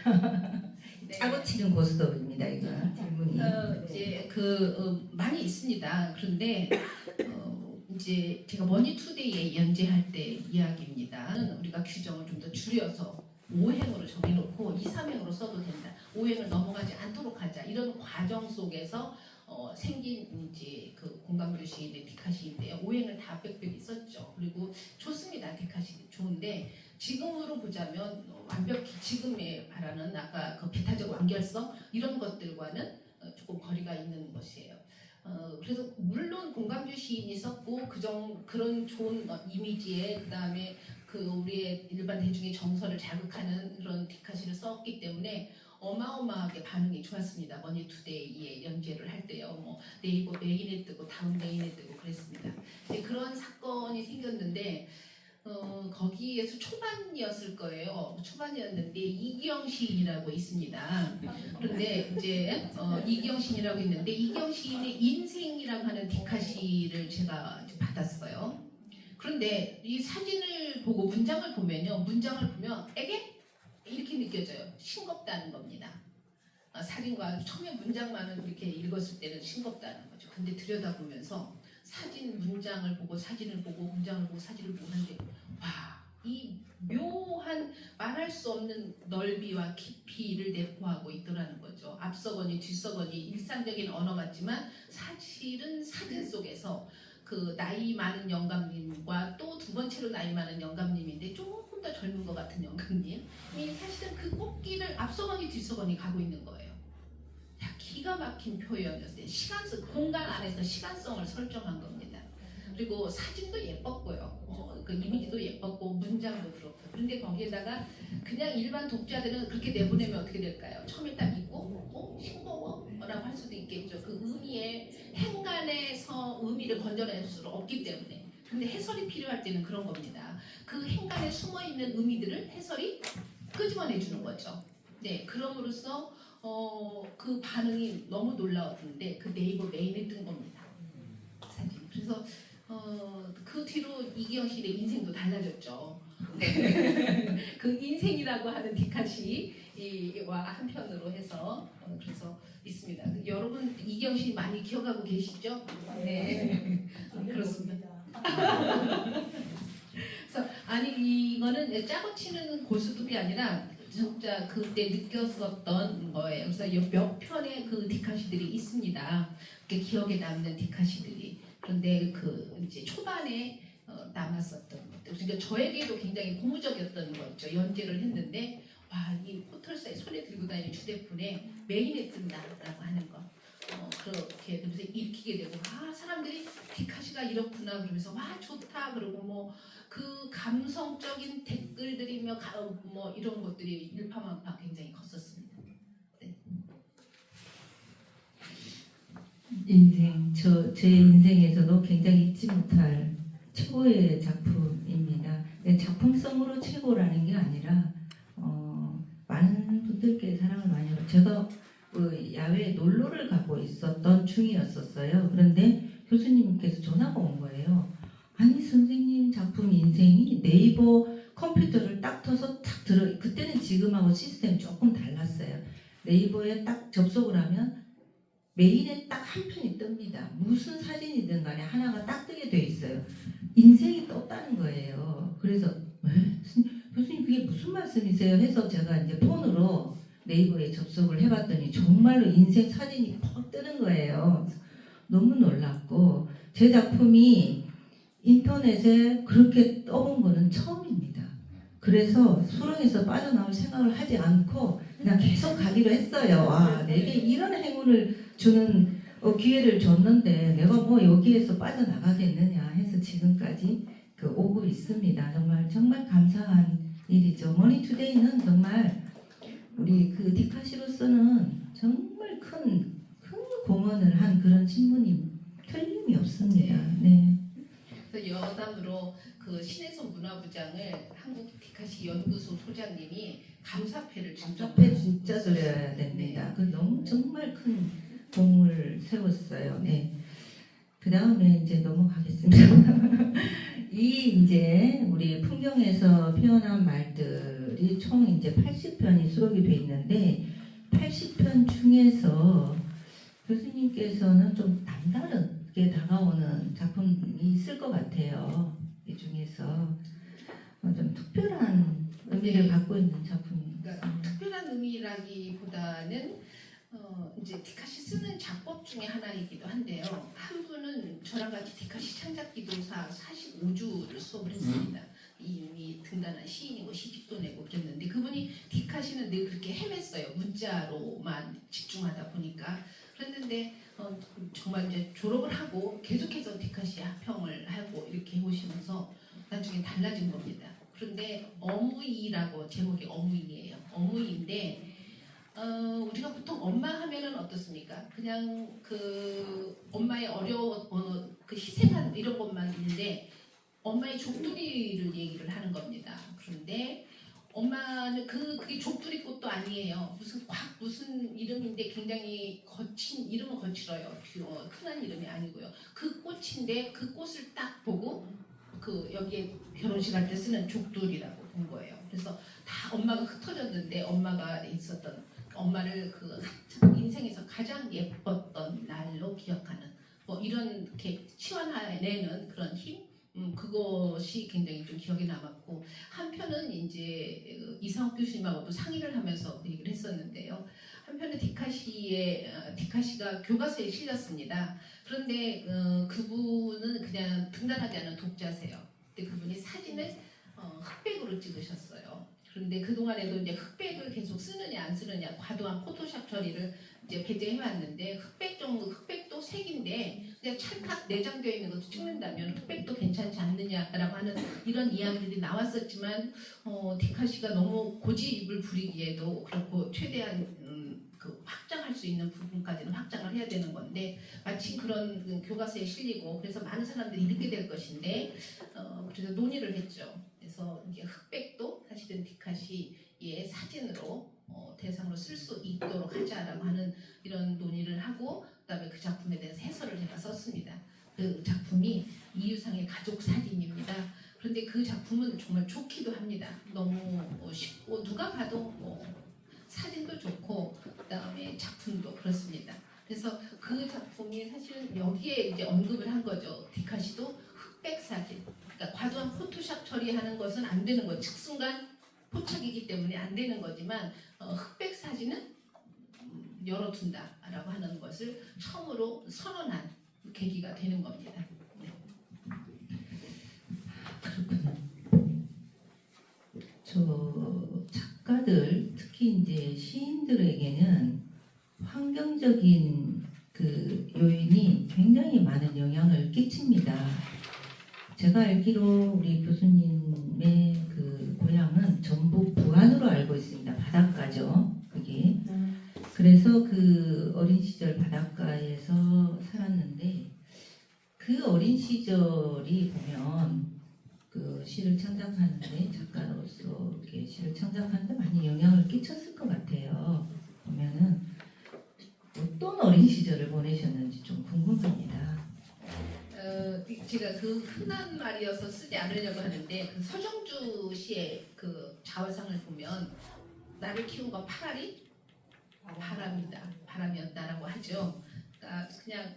짜고 치는 고스톱입니다. 이거 질문이. 이제 많이 있습니다. 그런데 이제 제가 머니투데이에 연재할 때 이야기입니다. 우리가 규정을 좀 더 줄여서 5행으로 정해놓고 2, 3행으로 써도 된다. 5행을 넘어가지 않도록 하자. 이런 과정 속에서 생긴 이제 그 공감교 시인의 디카시인데요. 5행을 다 빽빽이 썼죠. 그리고 좋습니다. 디카시 좋은데 지금으로 보자면 완벽히 지금에 바라는 아까 그 배타적 완결성 이런 것들과는 조금 거리가 있는 것이에요. 그래서 물론 공감교 시인이 썼고 그런 좋은 이미지에 그다음에 그 우리의 일반 대중의 정서를 자극하는 그런 디카시를 썼기 때문에 어마어마하게 반응이 좋았습니다. 머니투데이에 연재를 할 때요. 뭐 네이버 메인에 뜨고 다음 메인에 뜨고 그랬습니다. 이제 그런 사건이 생겼는데 거기에서 초반이었을 거예요. 초반이었는데 이기영 시인이라고 있습니다. 그런데 이제 이기영 시인이라고 있는데 이기영 시인의 인생이라고 하는 디카시를 제가 받았어요. 그런데 이 사진을 보고 문장을 보면 에게? 이렇게 느껴져요. 싱겁다는 겁니다. 사진과 처음에 문장만은 이렇게 읽었을 때는 싱겁다는 거죠. 근데 들여다보면서 사진 문장을 보고 사진을 보고 문장을 보고 사진을 보고 하는데 와, 이 묘한 말할 수 없는 넓이와 깊이를 내포하고 있더라는 거죠. 앞서거니 뒤서거니 일상적인 언어 같지만 사실은 사진 속에서 그 나이 많은 영감님과 또 두 번째로 나이 많은 영감님인데 조금 더 젊은 것 같은 영감님이 사실은 그 꽃길을 앞서거니 뒤서거니 가고 있는 거예요. 야, 기가 막힌 표현이었어요. 공간 안에서 시간성을 설정한 겁니다. 그리고 사진도 예뻤고요. 그 이미지도 예뻤고 문장도 그렇고. 그런데 거기에다가 그냥 일반 독자들은 그렇게 내보내면 어떻게 될까요? 처음에 딱 읽고 싱거워? 라고 할 수도 있겠죠. 그 의미의 행간에서 의미를 건져낼 수 없기 때문에. 근데 해설이 필요할 때는 그런 겁니다. 그 행간에 숨어있는 의미들을 해설이 끄집어내주는 거죠. 네, 그럼으로써 그 반응이 너무 놀라웠는데 그 네이버 메인에 뜬 겁니다. 사진. 그래서 그 뒤로 이기영 씨의 인생도 달라졌죠. 네. 그 인생이라고 하는 디카시와 한편으로 해서 그래서 있습니다. 여러분 이기영 씨 많이 기억하고 계시죠? 네. 그렇습니다. 그래서 아니 이거는 짜고 치는 고스톱이 아니라 진짜 그때 느꼈었던 거예요. 그래서 몇 편의 그 디카시들이 있습니다. 그게 기억에 남는 디카시들이. 그런데 그 이제 초반에 남았었던 것들. 그러니까 저에게도 굉장히 고무적이었던 거죠. 연재를 했는데 와, 이 포털사에 손에 들고 다니는 휴대폰에 메인에 뜬다라고 하는 거. 그렇게 그래서 읽히게 되고 사람들이 디카시가 이렇구나 그러면서 와 좋다 그러고 뭐 그 감성적인 댓글들이며 뭐 이런 것들이 일파만파 굉장히 컸었습니다. 인생, 제 인생에서도 굉장히 잊지 못할 최고의 작품입니다. 작품성으로 최고라는 게 아니라 많은 분들께 사랑을 많이 받고 제가 그 야외에 논로를 가고 있었던 중이었었어요. 그런데 교수님께서 전화가 온 거예요. 아니 선생님 작품 인생이 네이버 컴퓨터를 딱 터서 탁 들어 그때는 지금하고 시스템이 조금 달랐어요. 네이버에 딱 접속을 하면 메인에 딱 한 편이 뜹니다. 무슨 사진이든 간에 하나가 딱 뜨게 돼 있어요. 인생이 떴다는 거예요. 그래서 교수님 그게 무슨 말씀이세요? 해서 제가 이제 폰으로 네이버에 접속을 해봤더니 정말로 인생 사진이 퍽 뜨는 거예요. 너무 놀랐고 제 작품이 인터넷에 그렇게 떠본 거는 처음입니다. 그래서 수렁에서 빠져나올 생각을 하지 않고 그냥 계속 가기로 했어요. 내게 이런 행운을 주는 기회를 줬는데 내가 뭐 여기에서 빠져나가겠느냐 해서 지금까지 오고 있습니다. 정말 감사한 일이죠. 머니투데이는 정말 우리 그 디카시로서는 정말 큰 공헌을 한 그런 신문이 틀림이 없습니다. 네. 그래서 여담으로 그 신혜선 문화부장을 한국 디카시 연구소 소장님이 감사패를 감사패 진짜 드려야 됩니다. 그 너무 정말 큰 공을 세웠어요. 네. 그 다음에 이제 넘어가겠습니다. 이 이제 우리 풍경에서 피어난 말들이 총 이제 80편이 수록이 돼 있는데 80편 중에서 교수님께서는 좀 남다르게 다가오는 작품이 있을 것 같아요. 이 중에서 좀 특별한 의미를 갖고 있는 작품입니다. 그러니까 특별한 의미라기보다는 이제 디카시 쓰는 작법 중에 하나이기도 한데요. 한 분은 저랑 같이 디카시 창작기도사 45주를 수업을 했습니다. 이미 등단한 시인이고 시집도 내고 그랬는데 그분이 디카시는 늘 그렇게 헤맸어요. 문자로만 집중하다 보니까. 그랬는데 정말 이제 졸업을 하고 계속해서 디카시 학평을 하고 이렇게 해오시면서 나중에 달라진 겁니다. 그런데 어무이라고 제목이 어무이예요. 어무이인데 우리가 보통 엄마 하면은 어떻습니까? 그냥 그 엄마의 그 희생한 이런 것만 있는데 엄마의 족두리를 얘기를 하는 겁니다. 그런데 엄마는 그게 족두리 꽃도 아니에요. 무슨 이름인데 굉장히 이름은 거칠어요. 흔한 이름이 아니고요. 그 꽃인데 그 꽃을 딱 보고 그 여기에 결혼식 할 때 쓰는 족두리라고 본 거예요. 그래서 다 엄마가 흩어졌는데 엄마가 있었던 엄마를 그 인생에서 가장 예뻤던 날로 기억하는 뭐 이런 이렇게 치환해내는 그런 힘 그것이 굉장히 좀 기억에 남았고 한편은 이제 이상욱 교수님하고도 상의를 하면서 그 얘기를 했었는데요. 한편은 디카시가 교과서에 실렸습니다. 그런데 그분은 그냥 등단하지 않은 독자세요. 근데 그분이 사진을 흑백으로 찍으셨어요. 그런데 그동안에도 이제 흑백을 계속 쓰느냐 안 쓰느냐 과도한 포토샵 처리를 이제 배제해왔는데 흑백도 색인데 그냥 찰칵 내장되어 있는 것도 찍는다면 흑백도 괜찮지 않느냐라고 하는 이런 이야기들이 나왔었지만 디카시가 너무 고집을 부리기에도 그렇고 최대한 그 확장할 수 있는 부분까지는 확장을 해야 되는 건데 마치 그런 교과서에 실리고 그래서 많은 사람들이 읽게 될 것인데 그래서 논의를 했죠. 그래서 이제 흑백도 사실은 디카시의 사진으로 대상으로 쓸 수 있도록 하자라고 하는 이런 논의를 하고 그다음에 그 작품에 대해서 해설을 제가 썼습니다. 그 작품이 이유상의 가족 사진입니다. 그런데 그 작품은 정말 좋기도 합니다. 너무 쉽고 누가 봐도 사진도 좋고 그다음에 작품도 그렇습니다. 그래서 그 작품이 사실은 여기에 이제 언급을 한 거죠. 디카시도 흑백 사진. 그러니까 과도한 포토샵 처리하는 것은 안 되는 거예요. 즉순간 포착이기 때문에 안 되는 거지만 흑백 사진은 열어둔다라고 하는 것을 처음으로 선언한 계기가 되는 겁니다. 그렇구나. 저 작가들, 특히 이제 시인들에게는 환경적인 그 요인이 굉장히 많은 영향을 끼칩니다. 제가 알기로 우리 교수님의 그 고향은 전북 부안으로 알고 있습니다. 바닷가죠, 그게. 그래서 그 어린 시절 바닷가에서 살았는데 그 어린 시절이 보면 그 시를 창작하는데 작가로서 이렇게 시를 창작하는데 많이 영향을 끼쳤을 것 같아요. 보면은 어떤 어린 시절을 보내셨는지 좀 궁금합니다. 제가 그 흔한 말이어서 쓰지 않으려고 하는데 그 서정주 씨의 그 자화상을 보면 나를 키운 건 파라리? 바람이다. 바람이었다라고 하죠. 그러니까 그냥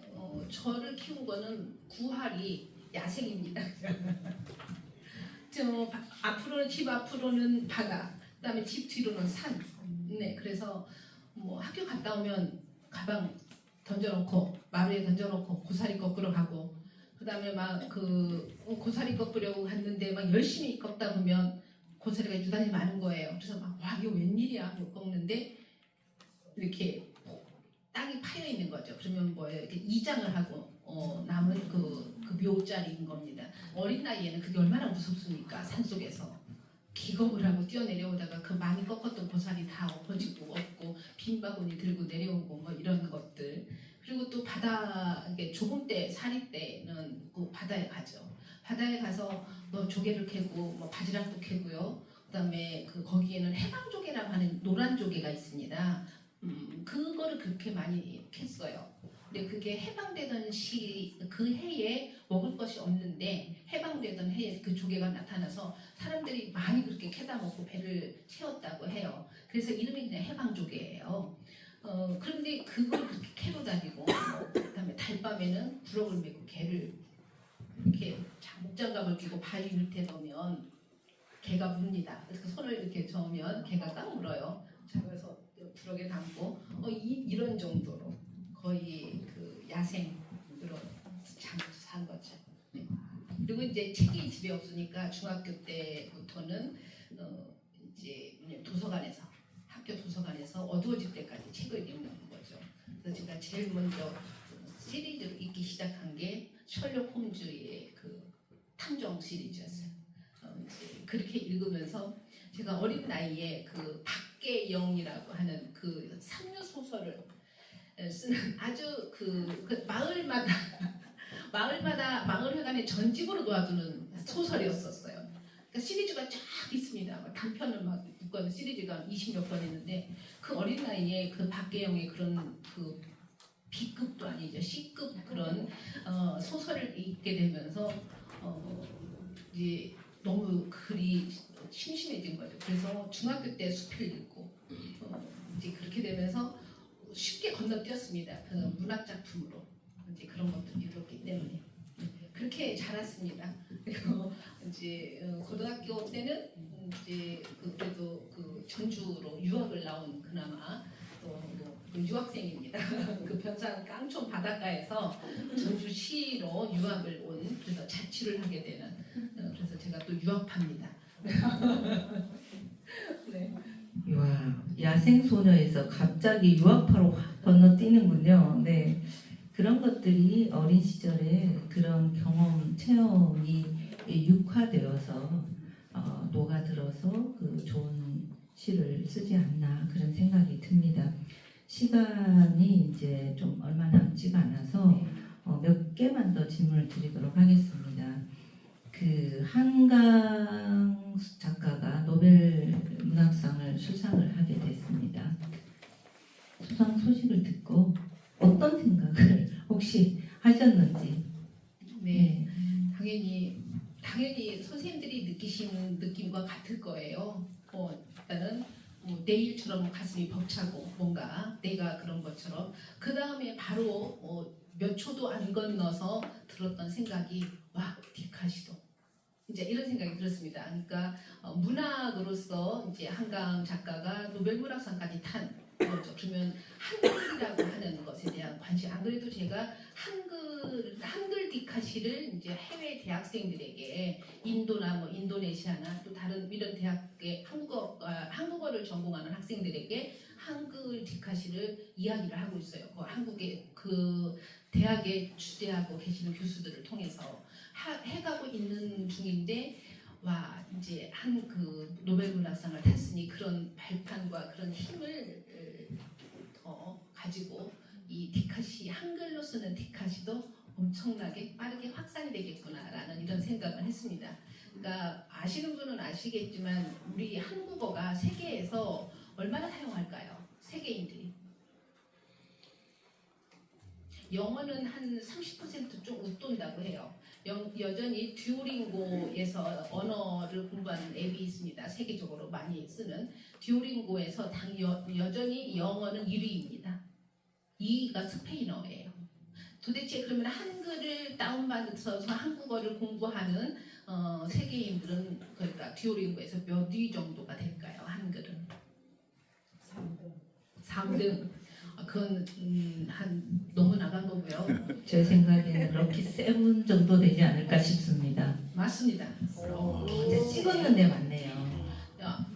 저를 키운 거는 구할이 야생입니다. 앞으로는 집 앞으로는 바다, 그다음에 집 뒤로는 산. 네, 그래서 뭐 학교 갔다 오면 가방 던져놓고 마루에 던져놓고 고사리 꺾으러 가고, 그다음에 막 그 고사리 꺾으려고 갔는데 막 열심히 꺾다 보면 고사리가 유단히 많은 거예요. 그래서 막 와 이거 웬일이야 못 꺾는데 이렇게 땅이 파여 있는 거죠. 그러면 뭐예요? 이렇게 이장을 하고 남은 그 묘자리인 겁니다. 어린 나이에는 그게 얼마나 무섭습니까? 산속에서 기겁을 하고 뛰어내려오다가 그 많이 꺾었던 고사리 다 엎어지고 없고 빈 바구니 들고 내려오고 뭐 이런 것들. 그리고 또 바다 이게 조금 때 사리 때는 그 바다에 가죠. 바다에 가서 뭐 조개를 캐고 뭐 바지락도 캐고요. 그다음에 그 거기에는 해방조개라고 하는 노란 조개가 있습니다. 그거를 그렇게 많이 캤어요. 근데 그게 해방되던 그 해에 먹을 것이 없는데 해방되던 해에 그 조개가 나타나서 사람들이 많이 그렇게 캐다 먹고 배를 채웠다고 해요. 그래서 이름이 그냥 해방조개예요. 그런데 그걸 그렇게 캐러 다니고 그다음에 달밤에는 구럭을 메고 개를 이렇게 목장갑을 끼고 바위 밑에 넣으면 개가 뭅니다. 그래서 손을 이렇게 저으면 개가 딱 물어요. 자, 그래서 구럭에 담고 이런 정도로 거의 그 야생으로 산 거죠. 네. 그리고 이제 책이 집에 없으니까 중학교 때부터는 이제 도서관에서 학교 도서관에서 어두워질 때까지 책을 읽는 거죠. 그래서 제가 제일 먼저 시리즈로 읽기 시작한 게 셜록 홈즈의 그 탐정 시리즈였어요. 이제 그렇게 읽으면서 제가 어린 나이에 그 박계영이라고 하는 그 삼류 소설을 쓰는 아주 그 마을마다 마을회관의 전집으로 놓아두는 소설이었었어요. 그러니까 시리즈가 쫙 있습니다. 막 단편을 막 묶어서 시리즈가 20몇 권 있는데 그 어린 나이에 그 박계영의 그런 그 B급도 아니죠. C급 그런 소설을 읽게 되면서 이제 너무 글이 심심해진 거죠. 그래서 중학교 때 수필 읽고 이제 그렇게 되면서 쉽게 건너뛰었습니다. 그 문학 작품으로 이제 그런 것도 읽었기 때문에 그렇게 자랐습니다. 그리고 이제 고등학교 때는 이제 그래도 그 전주로 유학을 나온 그나마 그 유학생입니다. 그 변산 깡촌 바닷가에서 전주시로 유학을 온 그래서 자취를 하게 되는 그래서 제가 또 유학파입니다. 네. 와, 야생 소녀에서 갑자기 유학파로 확 건너뛰는군요. 네, 그런 것들이 어린 시절에 그런 경험, 체험이 육화되어서 녹아들어서 그 좋은 시를 쓰지 않나 그런 생각이 듭니다. 시간이 이제 좀 얼마 남지가 않아서 몇 개만 더 질문을 드리도록 하겠습니다. 그 한강 작가가 노벨 문학상을 수상을 하게 됐습니다. 수상 소식을 듣고 어떤 생각을 혹시 하셨는지? 네, 당연히 선생님들이 느끼신 느낌과 같을 거예요. 일단은 내일처럼 가슴이 벅차고 뭔가 내가 그런 것처럼 그 다음에 바로 몇 초도 안 건너서 들었던 생각이 와 디카시도 이제 이런 생각이 들었습니다. 그러니까 문학으로서 이제 한강 작가가 노벨문학상까지 탄 거죠. 그러면 한글이라고 하는 것에 대한 관심. 안 그래도 제가 한글 디카시를 이제 해외 대학생들에게 인도나 뭐 인도네시아나 또 다른 이런 대학의 한국어를 전공하는 학생들에게 한글 디카시를 이야기를 하고 있어요. 그 한국의 그 대학에 주재하고 계시는 교수들을 통해서 해가고 있는 중인데, 와 이제 한 그 노벨문학상을 탔으니 그런 발판과 그런 힘을 더 가지고 이 디카시, 한글로 쓰는 디카시도 엄청나게 빠르게 확산이 되겠구나라는 이런 생각을 했습니다. 그러니까 아시는 분은 아시겠지만 우리 한국어가 세계에서 얼마나 사용할까요? 세계인들이. 영어는 한 30% 좀 웃돈다고 해요. 여전히 듀오링고에서 언어를 공부하는 앱이 있습니다. 세계적으로 많이 쓰는 듀오링고에서 여전히 영어는 1위입니다. 2위가 스페인어예요. 도대체 그러면 한글을 다운받아서 한국어를 공부하는 세계인들은 그러니까 듀오링고에서 몇 위 정도가 될까요? 한글은 3등. 그건 너무 나간 거고요. 제 생각에는 럭키 세븐 정도 되지 않을까 싶습니다. 맞습니다. 이제 찍었는데 맞네요.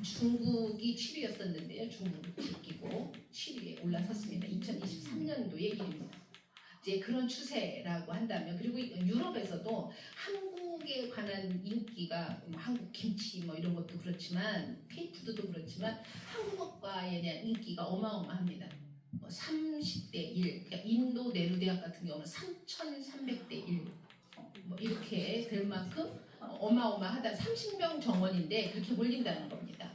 중국이 7위였었는데요. 중국이 제끼고 7위에 올라섰습니다. 2023년도의 일입니다. 이제 그런 추세라고 한다면, 그리고 유럽에서도 한국에 관한 인기가 한국 김치 뭐 이런 것도 그렇지만 케이푸드도 그렇지만 한국어과에 대한 인기가 어마어마합니다. 30대 1, 그러니까 인도 네루대학 같은 경우는 3,300대 1 뭐 이렇게 될 만큼 어마어마하다. 30명 정원인데 그렇게 몰린다는 겁니다.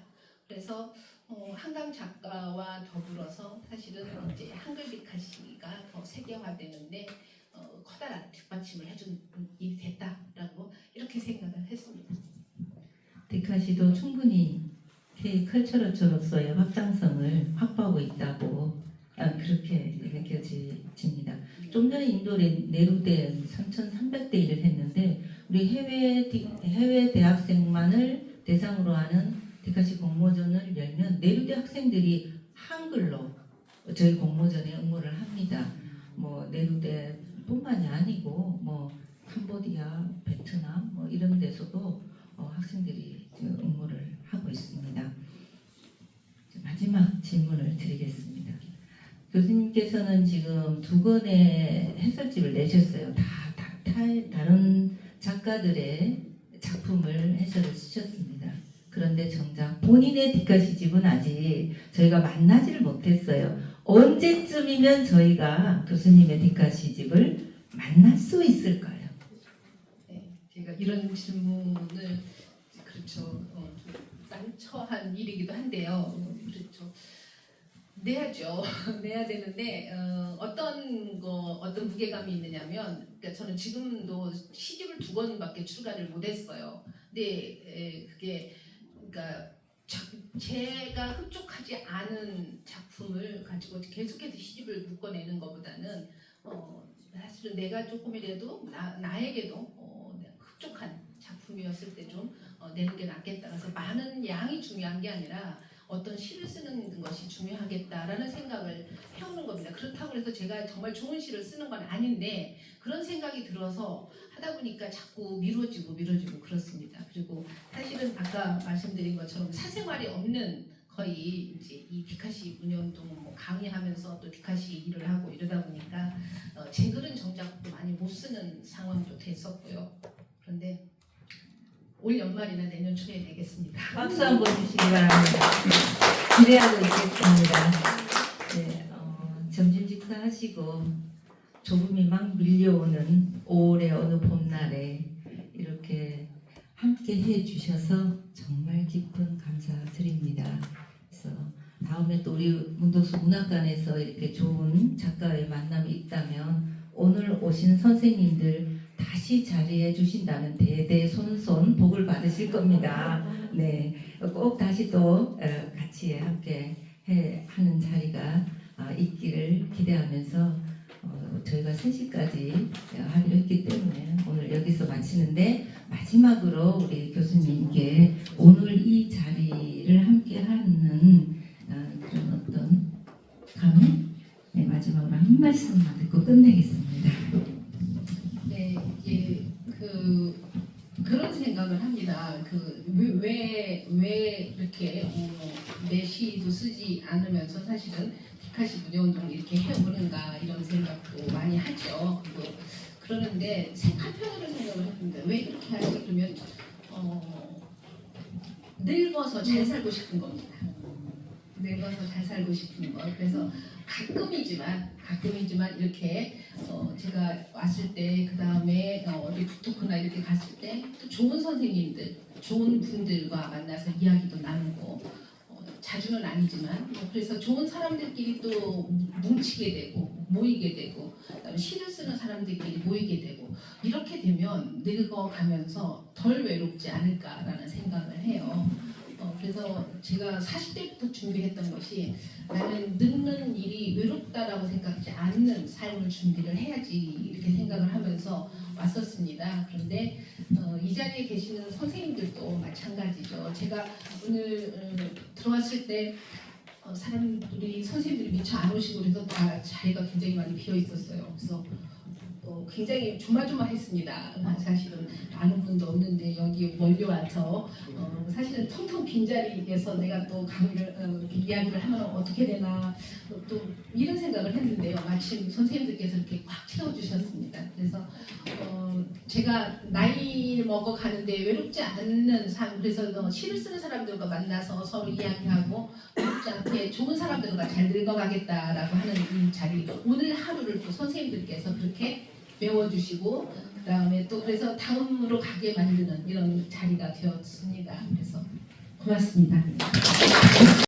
그래서 한강 작가와 더불어서 사실은 이제 한글 디카시가 더 세계화되는데 커다란 뒷받침을 해준 일이 됐다라고 이렇게 생각을 했습니다. 디카시도 충분히 K컬처러처로서의 확장성을 확보하고 있다고 그렇게 느껴집니다. 좀 전에 인도 네루대 3,300대 1을 했는데 우리 해외 대학생만을 대상으로 하는 디카시 공모전을 열면 네루대 학생들이 한글로 저희 공모전에 응모를 합니다. 뭐 네루대뿐만이 아니고 뭐 캄보디아, 베트남 뭐 이런 데서도 학생들이 응모를 하고 있습니다. 마지막 질문을 드리겠습니다. 교수님께서는 지금 2권의 해설집을 내셨어요. 다른 작가들의 작품을 해설을 쓰셨습니다. 그런데 정작 본인의 디카시집은 아직 저희가 만나지를 못했어요. 언제쯤이면 저희가 교수님의 디카시집을 만날 수 있을까요? 네, 제가 이런 질문을 그렇죠. 좀 난처한 일이기도 한데요. 그렇죠. 내야죠. 내야 되는데 어떤 무게감이 있느냐면, 그러니까 저는 지금도 시집을 2권밖에 출간을 못했어요. 근데 그게 그러니까 제가 흡족하지 않은 작품을 가지고 계속해서 시집을 묶어내는 것보다는 사실은 내가 조금이라도 나에게도 흡족한 작품이었을 때 좀 내는 게 낫겠다. 그래서 많은 양이 중요한 게 아니라 어떤 시를 쓰는 것이 중요하겠다라는 생각을 해오는 겁니다. 그렇다고 해서 제가 정말 좋은 시를 쓰는 건 아닌데 그런 생각이 들어서 하다 보니까 자꾸 미뤄지고 그렇습니다. 그리고 사실은 아까 말씀드린 것처럼 사생활이 없는 거의 이제 이 디카시 운영도 뭐 강의하면서 또 디카시 일을 하고 이러다 보니까 제 글은 정작 많이 못 쓰는 상황도 됐었고요. 그런데 올 연말이나 내년 초에 되겠습니다. 박수 한번 주시기 바랍니다. 기대하고 있겠습니다. 네, 점심 식사하시고 조금이 막 밀려오는 5월의 어느 봄날에 이렇게 함께 해주셔서 정말 깊은 감사드립니다. 그래서 다음에 또 우리 문덕수 문학관에서 이렇게 좋은 작가의 만남이 있다면 오늘 오신 선생님들 다시 자리해 주신다면 대대손손 복을 받으실 겁니다. 네, 꼭 다시 또 같이 함께 하는 자리가 있기를 기대하면서 저희가 3시까지 합의를 했기 때문에 오늘 여기서 마치는데 마지막으로 우리 교수님께 오늘 이 자리를 함께하는 그런 어떤 감회? 네, 마지막으로 한 말씀만 듣고 끝내겠습니다. 네, 이제 그런 생각을 합니다. 왜 이렇게 내시도 쓰지 않으면서 사실은 디카시 문예운동을 이렇게 해오는가 이런 생각도 많이 하죠. 그러는데 한편으로 생각을 해봅니다. 왜 이렇게 하지? 그러면 늙어서 잘 살고 싶은 겁니다. 늙어서 잘 살고 싶은 거. 그래서 가끔이지만 이렇게 제가 왔을 때 그 다음에 어디 북토크나 이렇게 갔을 때 또 좋은 선생님들, 좋은 분들과 만나서 이야기도 나누고 자주는 아니지만 그래서 좋은 사람들끼리 또 뭉치게 되고 모이게 되고 그다음에 시를 쓰는 사람들끼리 모이게 되고 이렇게 되면 늙어가면서 덜 외롭지 않을까라는 생각을 해요. 그래서 제가 40대부터 준비했던 것이 나는 늙는 일이 외롭다라고 생각하지 않는 삶을 준비를 해야지 이렇게 생각을 하면서 왔었습니다. 그런데 이 자리에 계시는 선생님들도 마찬가지죠. 제가 오늘 들어왔을 때 사람들이 선생님들이 미처 안 오시고 그래서 다 자리가 굉장히 많이 비어 있었어요. 그래서 굉장히 조마조마했습니다. 사실은 아는 분도 없는데 여기 멀리 와서 사실은 텅텅 빈 자리에서 내가 또 강의를 이야기를 하면 어떻게 되나 또 이런 생각을 했는데요. 마침 선생님들께서 이렇게 꽉 채워주셨습니다. 그래서 제가 나이를 먹어가는데 외롭지 않는 삶 그래서 시를 쓰는 사람들과 만나서 서로 이야기하고 외롭지 않게 좋은 사람들과 잘 늙어가겠다라고 하는 이 자리 오늘 하루를 또 선생님들께서 그렇게 메워주시고 그 다음에 또 그래서 다음으로 가게 만드는 이런 자리가 되었습니다. 그래서 고맙습니다.